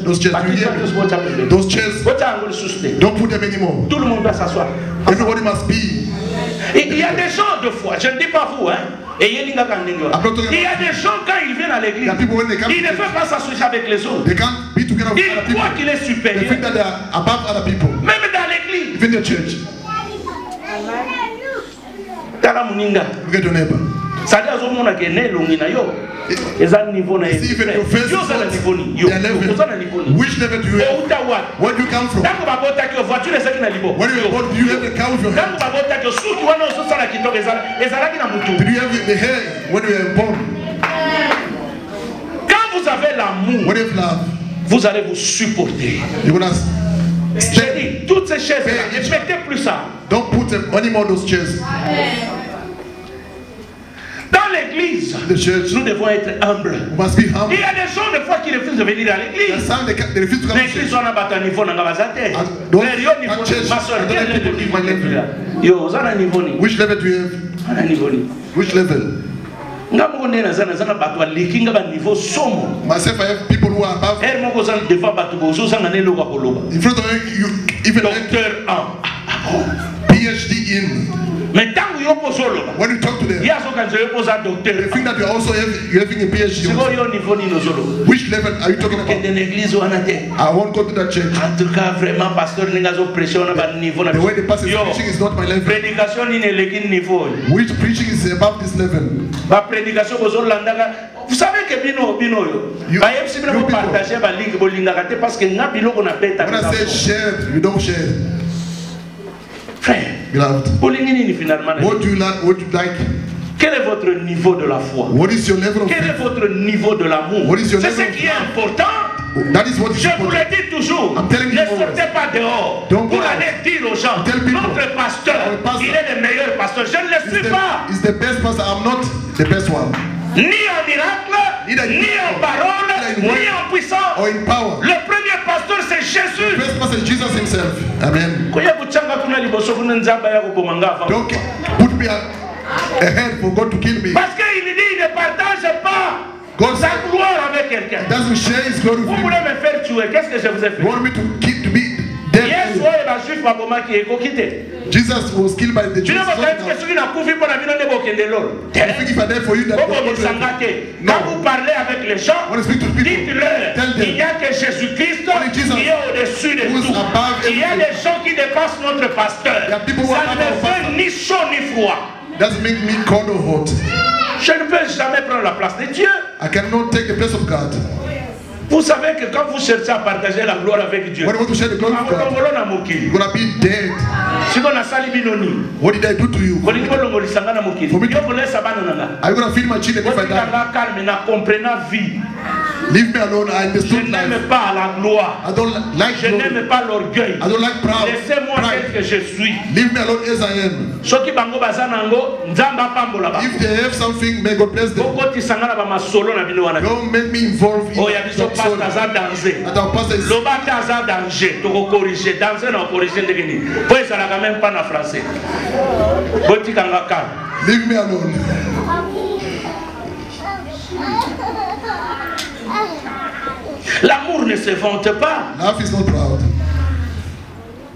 Those chairs, you hear me? Those chairs, Bota kango lisusu te. don't put them anymore. Tout le monde doit s'asseoir. Everybody must be. Il y a des gens de foi, je ne dis pas vous, hein. Et il y a des gens quand ils viennent à l'église, ils ne peuvent pas s'associer avec les autres. They can't be together with other Ils croient people. qu'il est They supérieur. think that they are above other people. Même dans l'église. Even the church. Tala muninga. Look at your neighbor. C'est-à-dire que ne longi na yo. Eza niveau na yo. See even your face Yo is za na not niveau ni. Yo. their level. Oza na niveau ni. Which level do you have? Outa wa. Where do you come from? Tango babota ki ovo voiture est qui na libo. When you were born, do you have the car with your Quand hand? tu vas voter que sous tu vas non ça la kitoko ezala qui na mutu. Did you have the hair when you were born? Quand vous avez l'amour, When you have love, vous allez vous supporter. you're gonna J'ai stay. dit toutes ces chaises là, ne mettez plus ça. Don't put any more of those chairs. Dans l'église, The church, nous devons être humbles. we must be humble. Il y a des gens des fois qui refusent de venir à There's l'église. some they refuse to come to L'église church. on a battu un niveau dans Gabazate. don't- Ma at church, soeur, I don't quel like est le people niveau in my level. là? Yo, on a un niveau ni. Which level do you have? On a un niveau ni. Which level? Nga moko ndena zana bato alikinga ba niveau somo. Myself, I have people who are above. Er moko zana defa bato bozo zana ne loka koloba. In front of you, even like Docteur 1. PhD in. Mais tant que yo poso loba. When you talk to them, Ya so kan je posa docteur. they think that you're having a PhD. Siko yo niveau ni nozolo. Which level are you talking Que about? de l'église wana te. I won't go to that church. En tout cas vraiment pasteur ninga zo pression na ba niveau na. The way the pastor is Yo, preaching is not my level. prédication ni eleki niveau. Which preaching is above this level? Ba prédication bozo landaka. Vous savez que bino yo. You- Ba yepsi bino you people. partager ba link bolingaka te parce que nga biloko na beta. When I say share, you don't share. Frère, Beloved, bolingi nini finalement? what do you like? What do you like? Quel est votre niveau de la foi? What is your level of Quel est faith? votre niveau de l'amour? What is your C'est level ce of qui est love? important. That is what is Je vous important. le dis toujours. I'm telling you Ne always. sortez pas dehors Don't pour go out. aller dire aux gens, Tell people. notre pasteur, Our pastor. il est le meilleur pasteur. Je ne le suis pas. Is the best pastor. I'm not the best one. Ni en miracle, Neither in ni en miracle, parole, neither in ni word, en puissance. or in power. Le premier pasteur, c'est The Jésus. best pastor is Jesus himself. Amen. Koya kuchanga kuna liboso kuna nzamba ya kubomanga avant. Don't put me ahead for God to kill me. Parce qu'il dit, il ne partage pas God sa gloire avec quelqu'un. doesn't share his glory Vous with voulez me. me faire tuer, qu'est-ce que je vous ai fait? You want me to be dead? Yes, ouais, la juif baboma qui est coquité. Jesus was killed by the Tu Jews. n'as pas dit que celui qui n'a pas vu pour la vie de Bokende Lolo. I think if I die for you, that Quand God vous parlez avec les gens, When I speak to people, dites-leur tell them. qu'il n'y a que Jésus-Christ Only Jesus qui est au-dessus de who is tout. above Il y a everything. des gens qui dépassent notre pasteur. There are people who Ça are ne above me our fait ni chaud ni froid. doesn't make me cold or hot. Je ne peux jamais prendre la place de Dieu. I cannot take the place of God. Vous savez que quand vous cherchez à partager la gloire avec Dieu, When you want to share the glory of God, you're gonna be dead. si on a sali binoni, What did I do to you? kolingi bolongolisanga na mokili. For me to- Yo kolesa bana nanga. Are you gonna feed my children if I die? Otikanga calme na comprenant vie. Leave me alone. I Je understood n'aime life. pas la gloire. I don't like Je glory. n'aime pas l'orgueil. I don't like proud. Laissez-moi tel Pride. que je suis. Leave me alone as I am. Soki bango baza nango, nzambe apambola bango. If they have something, may God bless them. Bokotisanga na bamasolo na bino wana. Don't make me involved in Oya biso that pastor soul. aza danger. That our pastor is Loba te aza danger. Toko corriger. Danger na corriger ndenge nini. Po ezalaka même pas na français. Botikanga calme. leave me alone. L'amour ne se vante pas. Love is not proud.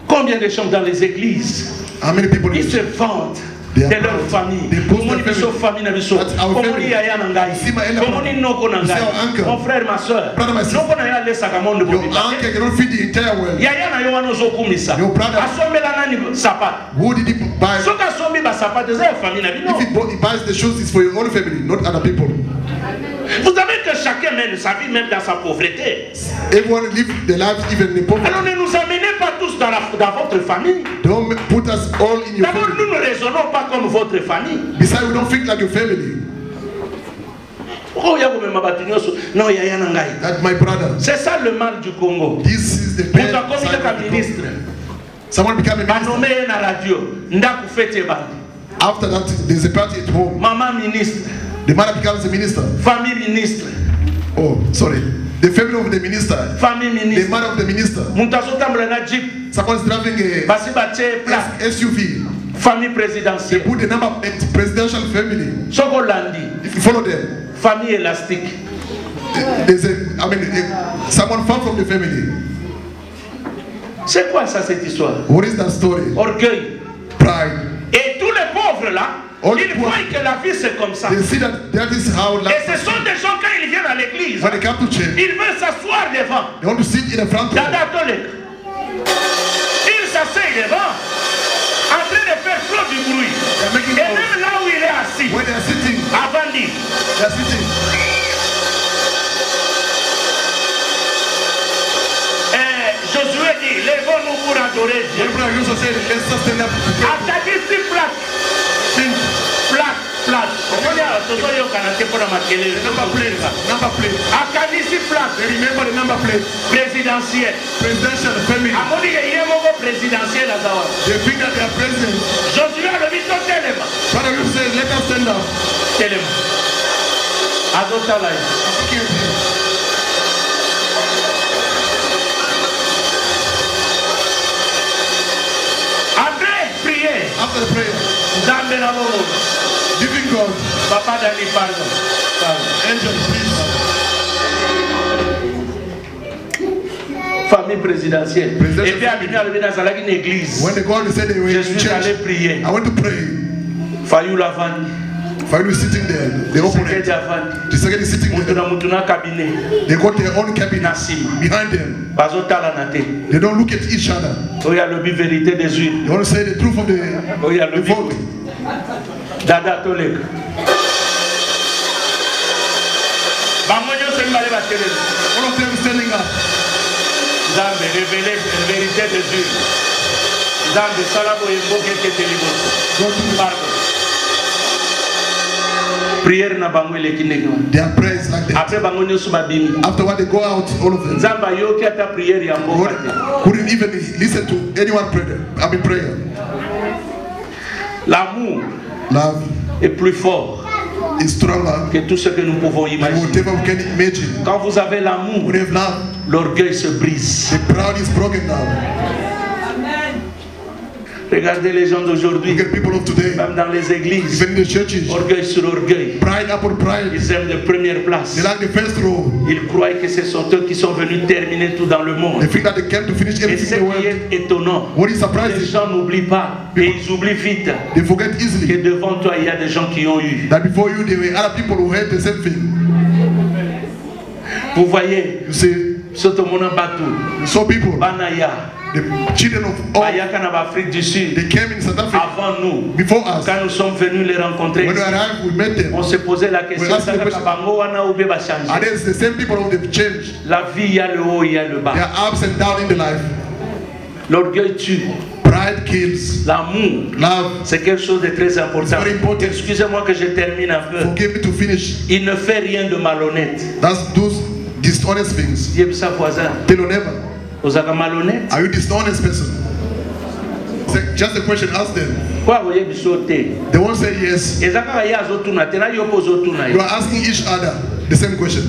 Combien de gens dans les églises, How many people ils se vantent They are de leur proud. famille. They boast Comment their ils sont famille na biso. That's our Comment family. ils yaya na ngai. See my elder Comment brother. ils noko na You see ngai. our uncle. Mon frère, ma soeur. Brother, my sister. Noko na ya lesaka monde Your bobima. uncle cannot feed the entire world. Yaya na yo wana ozokumisa. Your brother. Asombela nani sapato. Who did he buy? Soki asombi basapato eza ya famille na bino. If he buys the shoes, it's for your own family, not other people. Vous savez que chacun mène sa vie même dans sa pauvreté. Everyone live their lives even in the poverty. Alors ne nous amenez pas tous dans votre famille. Don't put us all in your D'abord, family. nous ne raisonnons pas comme votre famille. Besides, we don't think like your family. Oh, ya komema bato nyonso. Non, yaya na ngai. That's my brother. C'est ça le mal du Congo. This is the Moto bad akomi side kaka of the ministre. Congo. Someone became a minister. Banome ye na radio. Ndaku fete bandi. After that, there's a party at home. Maman ministre. The mother becomes a minister. Famille ministre. Oh, sorry. The family of the minister. Famille The ministre. mother of the minister. Moto azotambola na jeep. Someone's driving a Basi batie plaque. SUV. Famille They présidentielle. put the number at presidential family. Soko landi. If you follow them, Famille élastique. there's someone far from the family. C'est quoi ça cette histoire? What is that story? Orgueil. Pride. Et tous les pauvres là, All ils the poor. croient que la vie c'est comme ça. They see that is how Et life ce sont des gens quand ils viennent à l'église, when they come to church, ils veulent s'asseoir devant. they want to sit in the front row. Dada Tolek. Il s'assied devant, en train de faire trop du bruit. They're making Et noise. même là où il est assis, When they're sitting, avant dit, they're sitting. Josué dit famille, lèvons-nous pour adorer Dieu. Akadisi place. Place. Akadisi place. Remember the number plate. Présidentielle. Presidential family. Amoni yeye moko présidentielle azawa. They think that they are president. Josué le bito telema. Father, you say, let us stand up. Telema. Azotala. After the prayer, giving God, Papa Dani, pardon. Angel, please. Famille présidentielle. Et puis, à une église. When the God said they were Je in suis allé church, prier. I went to pray. Fayou Lavani. Fayou is sitting there. The opponent. The second is sitting there. They got their own cabinet behind them. They don't look at each other. They want to say the truth of the vote. Dada Tolek. One of them standing up. Zambe, révéler la vérité de Dieu. Zambe, salabo et boke que te libos. Pardon. Prière na bango le kinega. Their prayers like that. Après bango nyosu babini. Afterward they go out, all of them. Zamba yo ki ata prière ya mboka te. Couldn't even listen to anyone prayer. L'amour, love, est plus fort is stronger que tout ce que nous pouvons than imaginer. whatever we can imagine. Quand vous avez l'amour, When you have love, l'orgueil se brise. the proud is broken down. Regardez les gens d'aujourd'hui, Look at people of today, même dans les églises, even in the churches, orgueil sur orgueil. pride upon pride. Ils aiment de première place. They like the first row. Ils croient que ce sont eux qui sont venus terminer tout dans le They monde. think that they came to finish Et everything ce in the qui world. est étonnant, What is les surprising, gens n'oublient pas, et ils oublient vite, they forget que easily devant toi il y a des gens qui ont eu. that before you there were other people who had the same thing. Vous voyez, You see, Sotomona Batu, you saw people, Banaya, the children of all, Bayaka en Afrique du Sud, they came in South Africa avant nous, before us. quand nous sommes venus les rencontrer, When we arrived, we met them. on se posait la question, We asked the question, Bango wana ou beba are changer. they the same people who they've changed? La vie, il y a le haut, il y a le bas. There are ups and downs in the life. L'orgueil tue. Pride kills. L'amour, Love, c'est quelque chose de très important. It's very important. Excusez-moi que je termine un peu. forgive me to finish. Il ne fait rien de malhonnête. That's those dishonest things. Dieu sa voisin. Tell you never. Vous êtes malhonnête? Are you dishonest person? Just a question, ask them. Quoi vous avez sauté? They won't say yes. Et ça quand il y a zotuna, tena yo pose zotuna. You are asking each other the same question.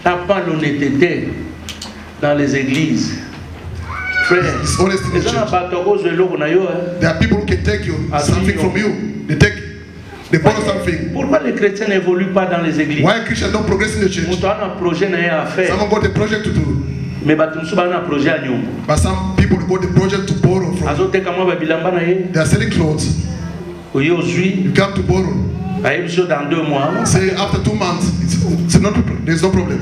La malhonnêteté dans les églises. Frère, Dishonest in the les gens church. battent au zélo na yo. There are people who can take you something from you. They borrow something. Pourquoi les chrétiens n'évoluent pas dans les églises? Why Christians don't progress in the church? On a un projet à faire. Someone got a project to do, Mais battu nous un projet à nous. but some people got a project to borrow from. Azote kama babilamba na ye. They are selling clothes. Aujourd'hui, You come to borrow. dans 2 mois. Say after 2 months, there's no problem.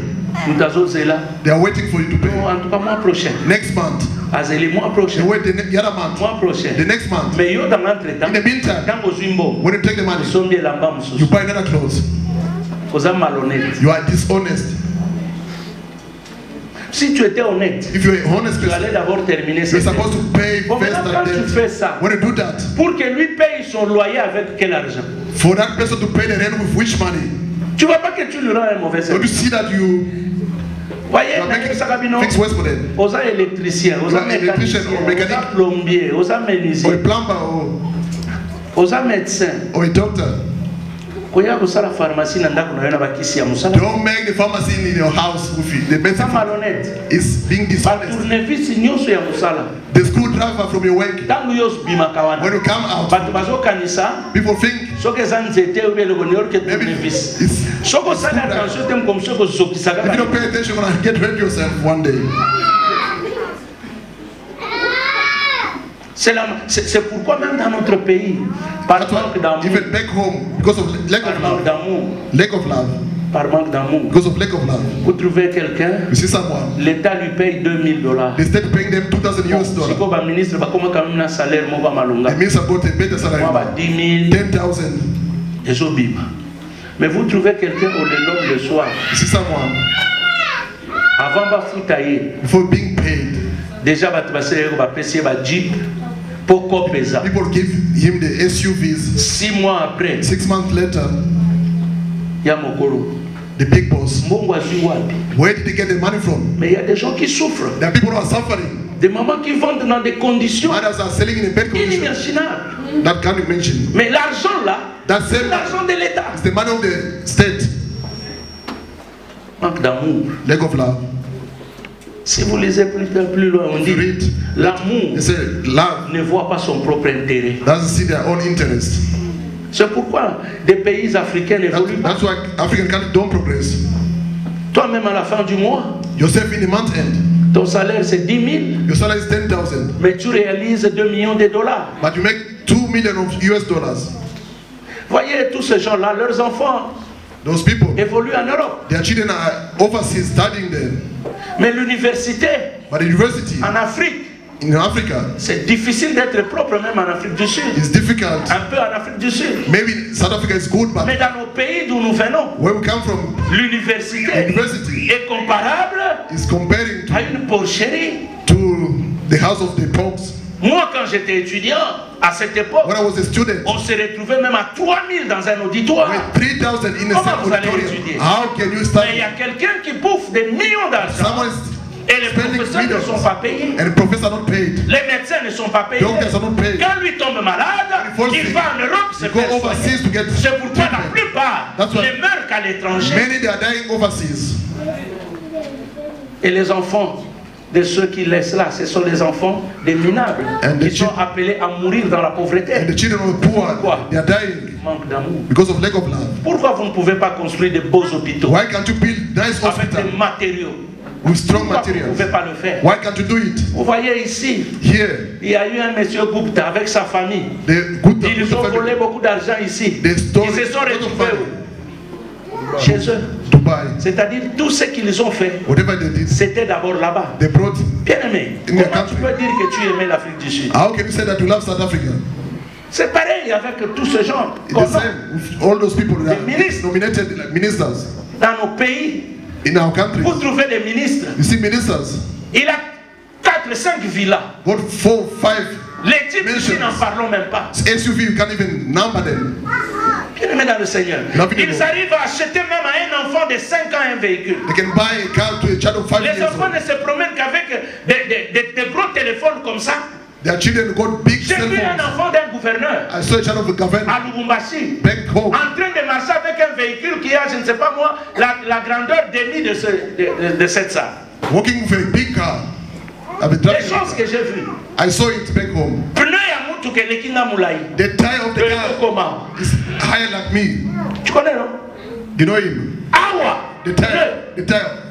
Nous t'azot là. They are waiting for you to pay. En tout cas mois prochain. Next month, Azeli mois they prochain. wait the other month, Mois prochain. the next month. Mais yo dans l'entretemps. In the meantime, Dans Ozimbo. when you take the money, Sombi lamba mususu. you buy another clothes. Oza malhonnête. You are dishonest. Si tu étais honnête, If you're an honest tu allais person, d'abord terminer you're cette supposed to pay Bon, first maintenant, quand tu and fais then. ça, When you do that, pour que lui paye son loyer avec quel argent? for that person to pay the rent with which money? Tu vois pas que tu lui rends un mauvais Don't you service. see that you Voyez, are making Nakabino, things worse for them? osa électricien, You osa are an electrician mécanicien, or mechanic. osa plombier, osa Or a menuisier, plumber osa médecin. or a doctor. Koya kusala pharmacie na ndako na yo na bakisi ya musala. Don't make the pharmacy in your house with you. The Ça medicine malhonnête. is being Ba dishonest. tournevis nyonso ya musala. The screwdriver from your work. Tango yo bima kawana. When you come out, Bato bazokanisa people think soki eza nzete oyo eloko ni orke maybe tournevis. it's. Soko osali attention te comme soko ozokisaka If you don't pay attention, you're gonna get hurt yourself one day. C'est pourquoi même dans notre pays, par That's manque why d'amour, even back home, because of lack par of manque love, d'amour, lack of love, par manque d'amour, because of lack of love, vous trouvez quelqu'un, you see someone, l'État lui paye $2000. they start paying them $2,000 Si US. ko ba ministre ba koma quand même un salaire mo ba malunga. It means about a better salary, Moi ba 10 000 10,000. ezobima. Mais vous trouvez quelqu'un au lendemain le soir, You see someone avant ba futaye, before being paid, Déjà, Jeep pour pesa. People give him the SUVs. 6 mois après, 6 months later, Yamokoro. the big boss. Mais Where did they get the money from? il y a des gens qui souffrent. There are people who are suffering. Des mamans qui vendent dans des conditions Others are selling in a bad condition. inimaginables. That can't be mentioned. Mais l'argent là, That c'est same l'argent de l'État. is the money of the state. Manque d'amour. Lack of love. Si vous lisez plus loin, on dit You read, l'amour they say love ne voit pas son propre intérêt. doesn't see their own interest. C'est pourquoi des pays africains n'évoluent pas. That's why African countries don't progress. Toi-même à la fin du mois, Yourself in the month end, ton salaire c'est 10 000, your salary is 10,000, mais tu réalises 2 millions de dollars. but you make 2 million of US dollars. Voyez tous ces gens-là, leurs enfants Those people, évoluent en Europe. their children are overseas studying there. Mais l'université But the university en Afrique, in Africa c'est difficile d'être propre même en Afrique du Sud. is difficult. Un peu en Afrique du Sud. Maybe South Africa is good, but Mais dans nos pays d'où nous venons, where we come from, l'université university est comparable is comparing à une porcherie. to the house of the popes. Moi, quand j'étais étudiant, à cette époque, When I was a student, on se retrouvait même à 3000 dans un auditoire. with 3,000 in a Comment same vous allez auditorium, étudier? how can you Mais il study? y a quelqu'un qui bouffe des millions d'argent Someone is et les spending professeurs ne sont millions pas payés. and the professors are not paid. Les médecins ne sont pas payés. Doctors are not paid. Quand lui tombe malade, When he falls il sick, va en Europe se you go faire overseas to soigner. get C'est pourquoi la treatment. plupart That's why ne meurent qu'à l'étranger. Many they are dying overseas. Et les enfants de ceux qui laissent là, ce sont les enfants des minables And the qui sont appelés à mourir dans la pauvreté. And the children of the poor, Pourquoi? they are dying Manque d'amour. because of lack of love. Pourquoi vous ne pouvez pas construire de beaux hôpitaux Why can't you build nice avec des hospitals matériaux? with strong Pourquoi vous ne materials? pouvez pas le faire? Why can't you do it? Vous voyez ici, Here, il y a eu un monsieur Gupta avec sa famille. the good Ils ont volé beaucoup d'argent ici. They stole Ils se sont a lot of retrouvés money. où? Chez eux. Dubai, C'est-à-dire tout ce qu'ils ont fait, whatever they did, c'était d'abord là-bas. they brought. Bien aimé, In their comment tu country. peux dire que tu aimais l'Afrique du Sud? How can you say that you love South Africa? C'est pareil avec tous ces gens. It's the Comment, same with all those people that The ministers. are nominated like ministers dans nos pays, in our country. vous trouvez des ministres. You see, ministers Il a 4-5 villas. got 4, 5 Les types ici Mentions. n'en parlons même pas. SUV. You can't even number them. Bien aimé dans le Seigneur. Loving Ils the Lord. arrivent à acheter même à un enfant de 5 ans un véhicule. They can buy a car to a child of 5 Les years enfants old. ne se promènent qu'avec des gros téléphones comme ça. Their children got big J'ai cell vu un phones. enfant d'un gouverneur I saw a child of a governor à Lubumbashi back home en train de marcher avec un véhicule qui a, je ne sais pas moi, la grandeur demi de cette salle. walking with a big car. I've been Des driving. choses que j'ai vues. I saw it back home. Pneu ya mutu ke lekinga mulai. The tire of the Le car comment? is higher like me. Tu connais non? You know him? Awa. The tire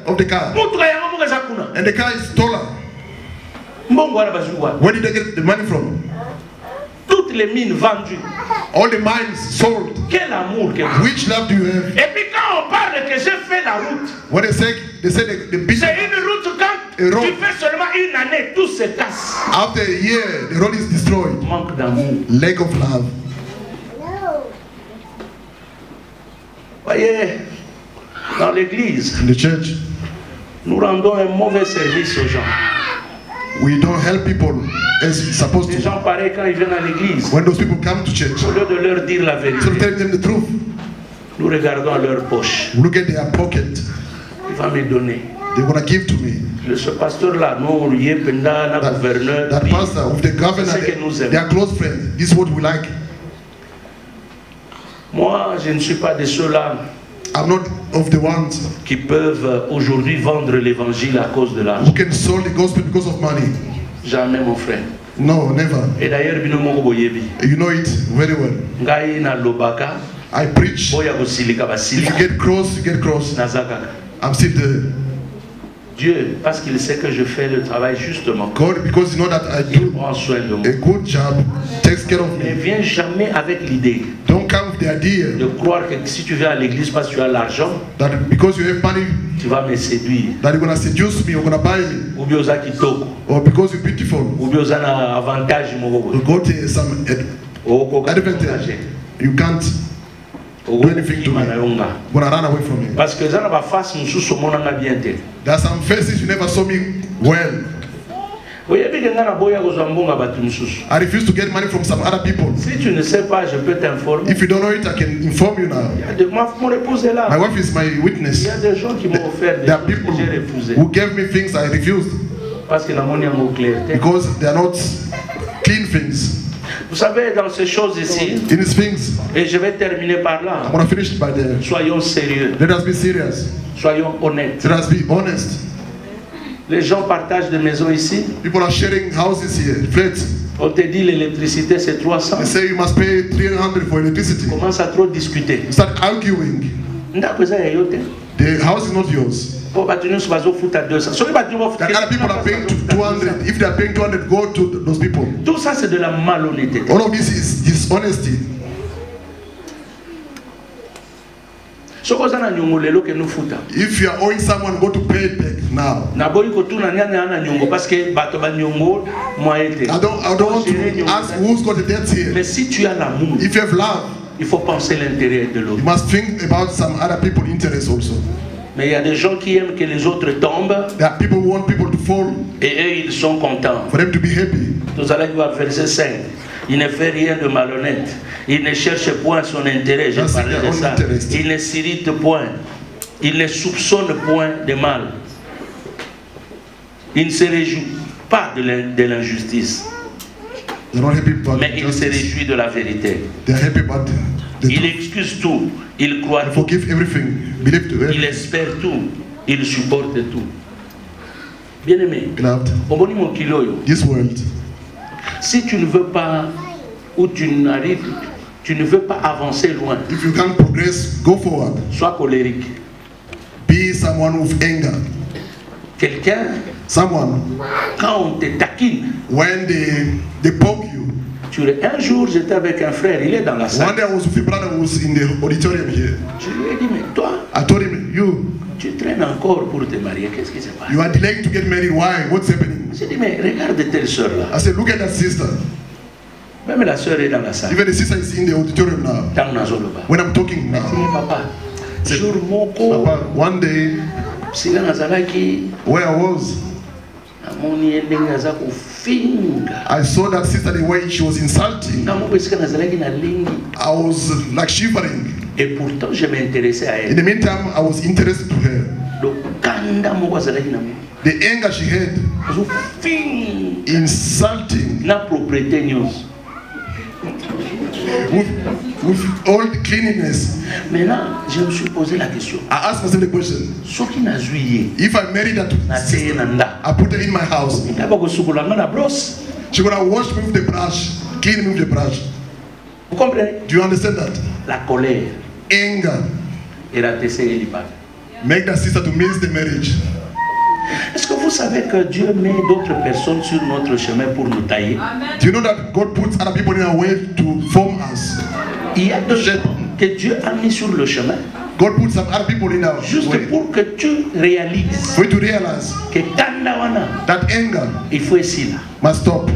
of the car. Mutu ya yango mukeza kuna. And the car is taller. Mbongo wana bazuwa. Where did they get the money from? Toutes les mines vendues. All the mines sold. Quel amour que vous. Which love do you have? Et puis quand on parle que j'ai fait la route, When they say the business, c'est une route quand A road. tu fais seulement une année, tout se casse. after a year, the road is destroyed. Manque d'amour. Lack of love. Voyez, dans l'église, In the church, nous rendons un mauvais service aux gens. we don't help people as it's supposed Les to. gens pareils quand ils viennent à l'église, When those people come to church, au lieu de leur dire la so vérité, tell them the truth. nous regardons à leur poche. Look at their pocket. Il va me donner. They're gonna give to me. Ce pasteur-là, non, il est pendant la gouverneur. That pastor with the governor, C'est que nous aimons. they are close friends. This is what we like. Moi, je ne suis pas de ceux-là I'm not of the ones qui peuvent aujourd'hui vendre l'évangile à cause de who l'argent. can sell the gospel because of money. Jamais, mon frère. No, never. Et d'ailleurs, bino moko boyebi. You know it very well. Ngai na lobaka, I preach. boya kosilika If basili. you get cross, you get cross. Nazaka. I'm still there. Dieu, parce qu'il sait que je fais le travail justement, God, because you know that I il do prend soin de moi. a good job, takes care of Ne me. viens jamais avec l'idée Don't come with the idea de croire que si tu viens à l'église parce que tu as l'argent, that because you have money, tu vas me séduire. that you're gonna seduce me, you're gonna buy me, Ou bien oza kitoko, or because you're beautiful, ou bien oza na avantage moko you boye. go to some Okoka advantage. kokaje. You can't do anything to me. Okokima na yo nga. Gonna run away from me. Parce que eza na ba face mosusu omonanga bien te. There are some faces you never saw me well. I refuse to get money from some other people. Si tu ne sais pas, je peux t'informer. If you don't know it, I can inform you now. Mon épouse est là. My wife is my witness. Il y a des gens qui m'ont offert des There are choses people que j'ai refusées. who gave me things I refused Parce que la monnaie est claire. because they are not clean things. Vous savez, dans ces choses ici, In these things, et je vais terminer par là, I'm going to finish by there. soyons sérieux, Let us be serious. soyons honnêtes. Let us be honest. Les gens partagent des maisons ici. People are sharing houses here, flats. On te dit l'électricité c'est 300. They say you must pay 300 for electricity. On commence à trop discuter. You start arguing. The house is not yours. The other people are paying 200. If they are paying 200, go to those people. Tout ça c'est de la malhonnêteté. All of this is dishonesty. If you are owing someone, go to pay it back now. I don't want to ask who's got the debts here. Mais si tu as l'amour, if you have love, il faut penser l'intérêt de l'autre. You must think about some other people's interests also. Mais il y a des gens qui aiment que les autres tombent. There are people who want people to fall. Et eux, ils sont contents. For them to be happy. Nous allons voir verset 5. Il ne fait rien de malhonnête. Il ne cherche point son intérêt. Je parlais de ça. Il ne s'irrite point. Il ne soupçonne point de mal. Il ne se réjouit pas de l'injustice. Mais il se réjouit de la vérité. Il excuse tout. Il croit tout. Il espère tout. Il supporte tout. Bien-aimé, this world, si tu ne veux pas, ou tu n'arrives, tu ne veux pas avancer loin, if you can't progress, go forward. Sois colérique. Be someone with anger. Quelqu'un, someone, quand on te taquine, when they poke you. Un jour, j'étais avec un frère, il est dans la salle. One day I was with a brother who was in the auditorium here. Je lui ai dit, mais toi, I told him, tu traînes encore pour te marier, qu'est-ce qui se passe? You are delaying to get married, why? What's happening? J'ai dit, mais regarde telle soeur là. I said, look at that sister. Même la soeur est dans la salle. Even the sister is in the auditorium now. When I'm talking now. Papa, one day, where I was, I saw that sister the way she was insulting. I was like shivering. Et pourtant, je m'intéressais à elle. In the meantime, I was interested to her. The anger she had, insulting, with all the cleanliness. Maintenant, je me suis posé la question. I asked myself the question. If I married that sister, I put her in my house. She gonna wash me with the brush, clean me with the brush. Vous comprenez? Do you understand that? La colère, anger, make that sister to miss the marriage. Est-ce que vous savez que Dieu met d'autres personnes sur notre chemin pour nous tailler? Do you know that God puts other people in our way to form us? Il y a des gens que Dieu a mis sur le chemin. God puts some other people in our juste way. Pour que tu réalises. For you to realize que that anger, il faut ici là. Must stop.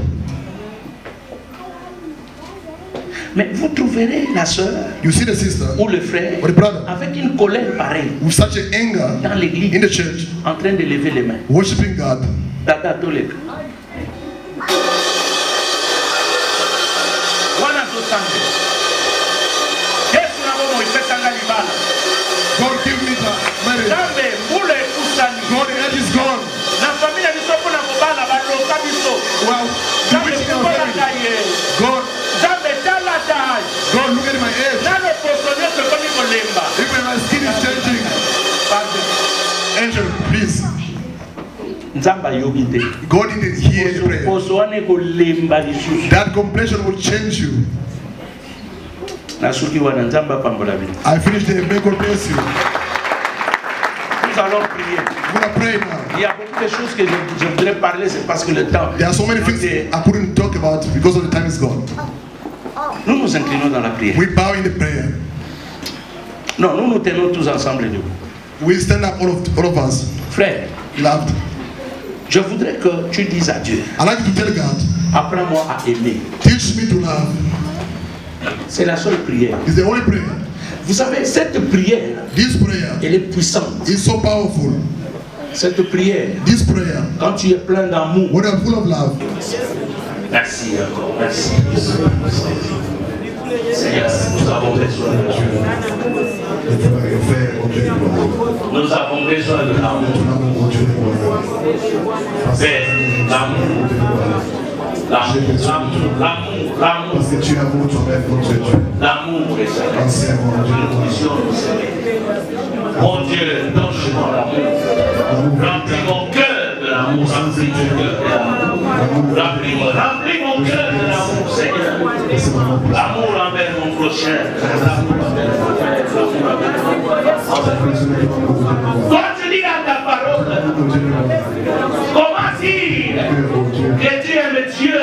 Mais vous trouverez la sœur, you see the sister, ou le frère, or the brother, avec une colère pareille, with such an anger, dans l'église, in the church, en train de lever les mains, worshiping God. God give me the marriage. God, the earth is gone. Well, God, God, look at my age. Even my skin is changing. Angel, please. God didn't hear the prayer. That complexion will change you. I finished there. May God bless you. Nous allons prier. We're going to pray now. Il y a beaucoup de choses que je voudrais parler, c'est parce que le temps. There are so many things I couldn't talk about because of the time is gone. Nous nous inclinons dans la prière. We bow in the prayer. Non, nous nous tenons tous ensemble debout. We stand up, all of us. Frère, beloved, je voudrais que tu dises à Dieu. I like to tell God. Apprends-moi à aimer. Teach me to love. C'est la seule prière. It's the only prayer. Vous savez, cette prière, this prayer, elle est puissante. It's so powerful. Cette prière, this prayer, quand tu es plein d'amour, when I'm full of love, merci encore, merci. Seigneur, nous avons besoin de l'amour. Nous avons besoin de l'amour. Père, l'amour. L'amour. Parce que tu es amour toi-même, notre Dieu. L'amour, Seigneur. Mon Dieu, donne-moi l'amour. Remplis mon cœur de l'amour. Remplis mon cœur de l'amour. Remplis mon cœur de l'amour, Seigneur. L'amour envers mon prochain. L'amour envers mon frère. Quand tu dis à ta parole, comment dire que tu aimes Dieu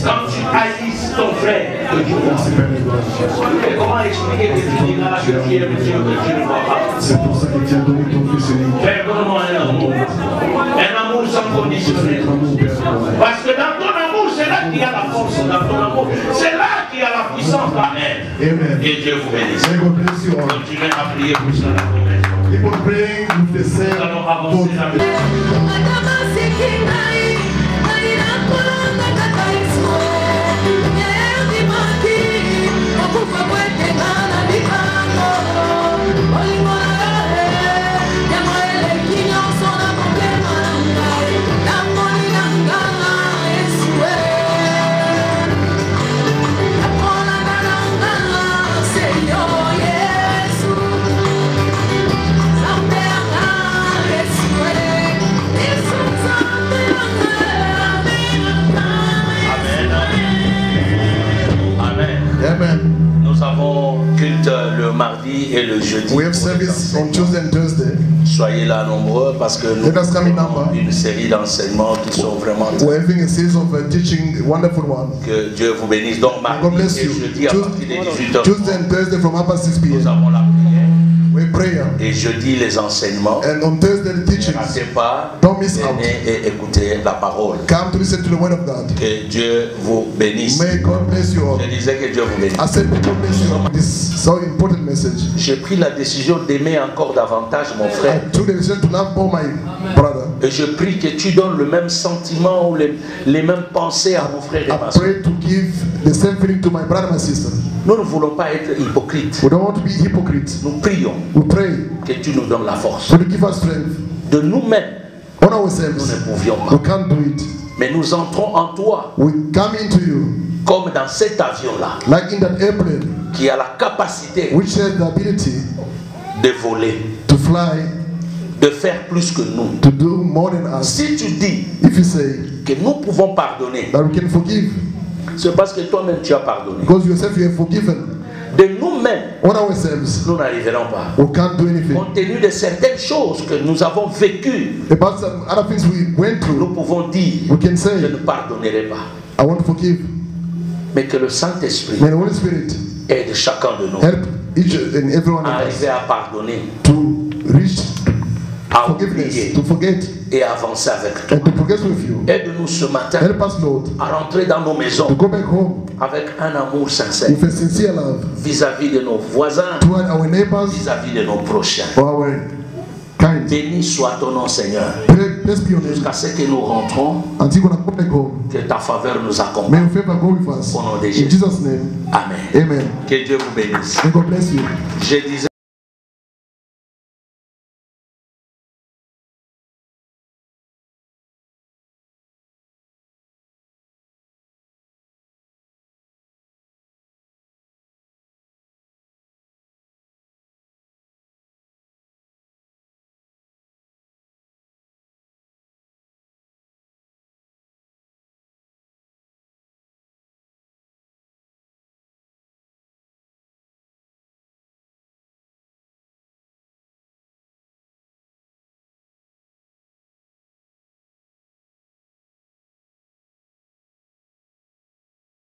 quand tu haïs ton frère que tu vois? Et comment expliquer que tu diras que tu aimes Dieu que tu ne vois pas? C'est pour ça que tu as donné ton fils unique. Père, donne-moi un amour sans conditionnel. Parce que dans ton amour, c'est là qu'il y a la force. Dans ton amour, c'est là qu'il y a la puissance. Amen. Amen. Et Dieu vous bénisse. Continuez à prier pour ça. Keep on praying with the same. Nous allons avancer la Nous avons culte le mardi et le jeudi. We have service on Tuesday and Thursday. Soyez là nombreux parce que nous avons une série d'enseignements qui sont vraiment We're having a series of teaching, wonderful one. Que Dieu vous bénisse. Donc mardi et jeudi à partir des 18h. Tuesday and Thursday from half past 6 p.m. Nous avons la prière. We pray. Et jeudi les enseignements. And on Thursday the teachings. Ne ratez pas. Don't miss out. Et écoutez la parole. Come to listen to the word of God. Que Dieu vous bénisse. May God bless you all. Je disais que Dieu vous bénisse. I said God bless you all. This so important message. J'ai pris la décision d'aimer encore davantage mon frère. I took the decision to love more my brother. Et je prie que tu donnes le même sentiment ou les mêmes pensées à mon frère et ma soeur. I pray to give the same feeling to my brother and my sister. Nous ne voulons pas être hypocrites. We don't want to be hypocrites. Nous prions. We pray que tu nous donnes la force. So to give us strength. De nous-mêmes, on ourselves, nous ne pouvions pas. We can't do it. Mais nous entrons en toi. We come into you. Comme dans cet avion-là. Like in that airplane. Qui a la capacité. Which has the ability. De voler. To fly. De faire plus que nous. To do more than us. Si tu dis. If you say. Que nous pouvons pardonner. That we can forgive. C'est parce que toi-même tu as pardonné. Because yourself you have forgiven. De nous-mêmes, nous n'arriverons pas. We can't do anything. Compte tenu de certaines choses que nous avons vécues, about some other things we went through, nous pouvons dire, we can say, je ne pardonnerai pas. I want to forgive. Mais que le Saint-Esprit aide chacun de nous à arriver à pardonner, à oublier, et avancer avec toi. Aide-nous ce matin à rentrer dans nos maisons avec un amour sincère vis-à-vis de nos voisins, vis-à-vis de nos prochains. Béni soit ton nom, Seigneur, jusqu'à ce que nous rentrons, que ta faveur nous accompagne. Au nom de Jésus. Amen. Que Dieu vous bénisse. Je disais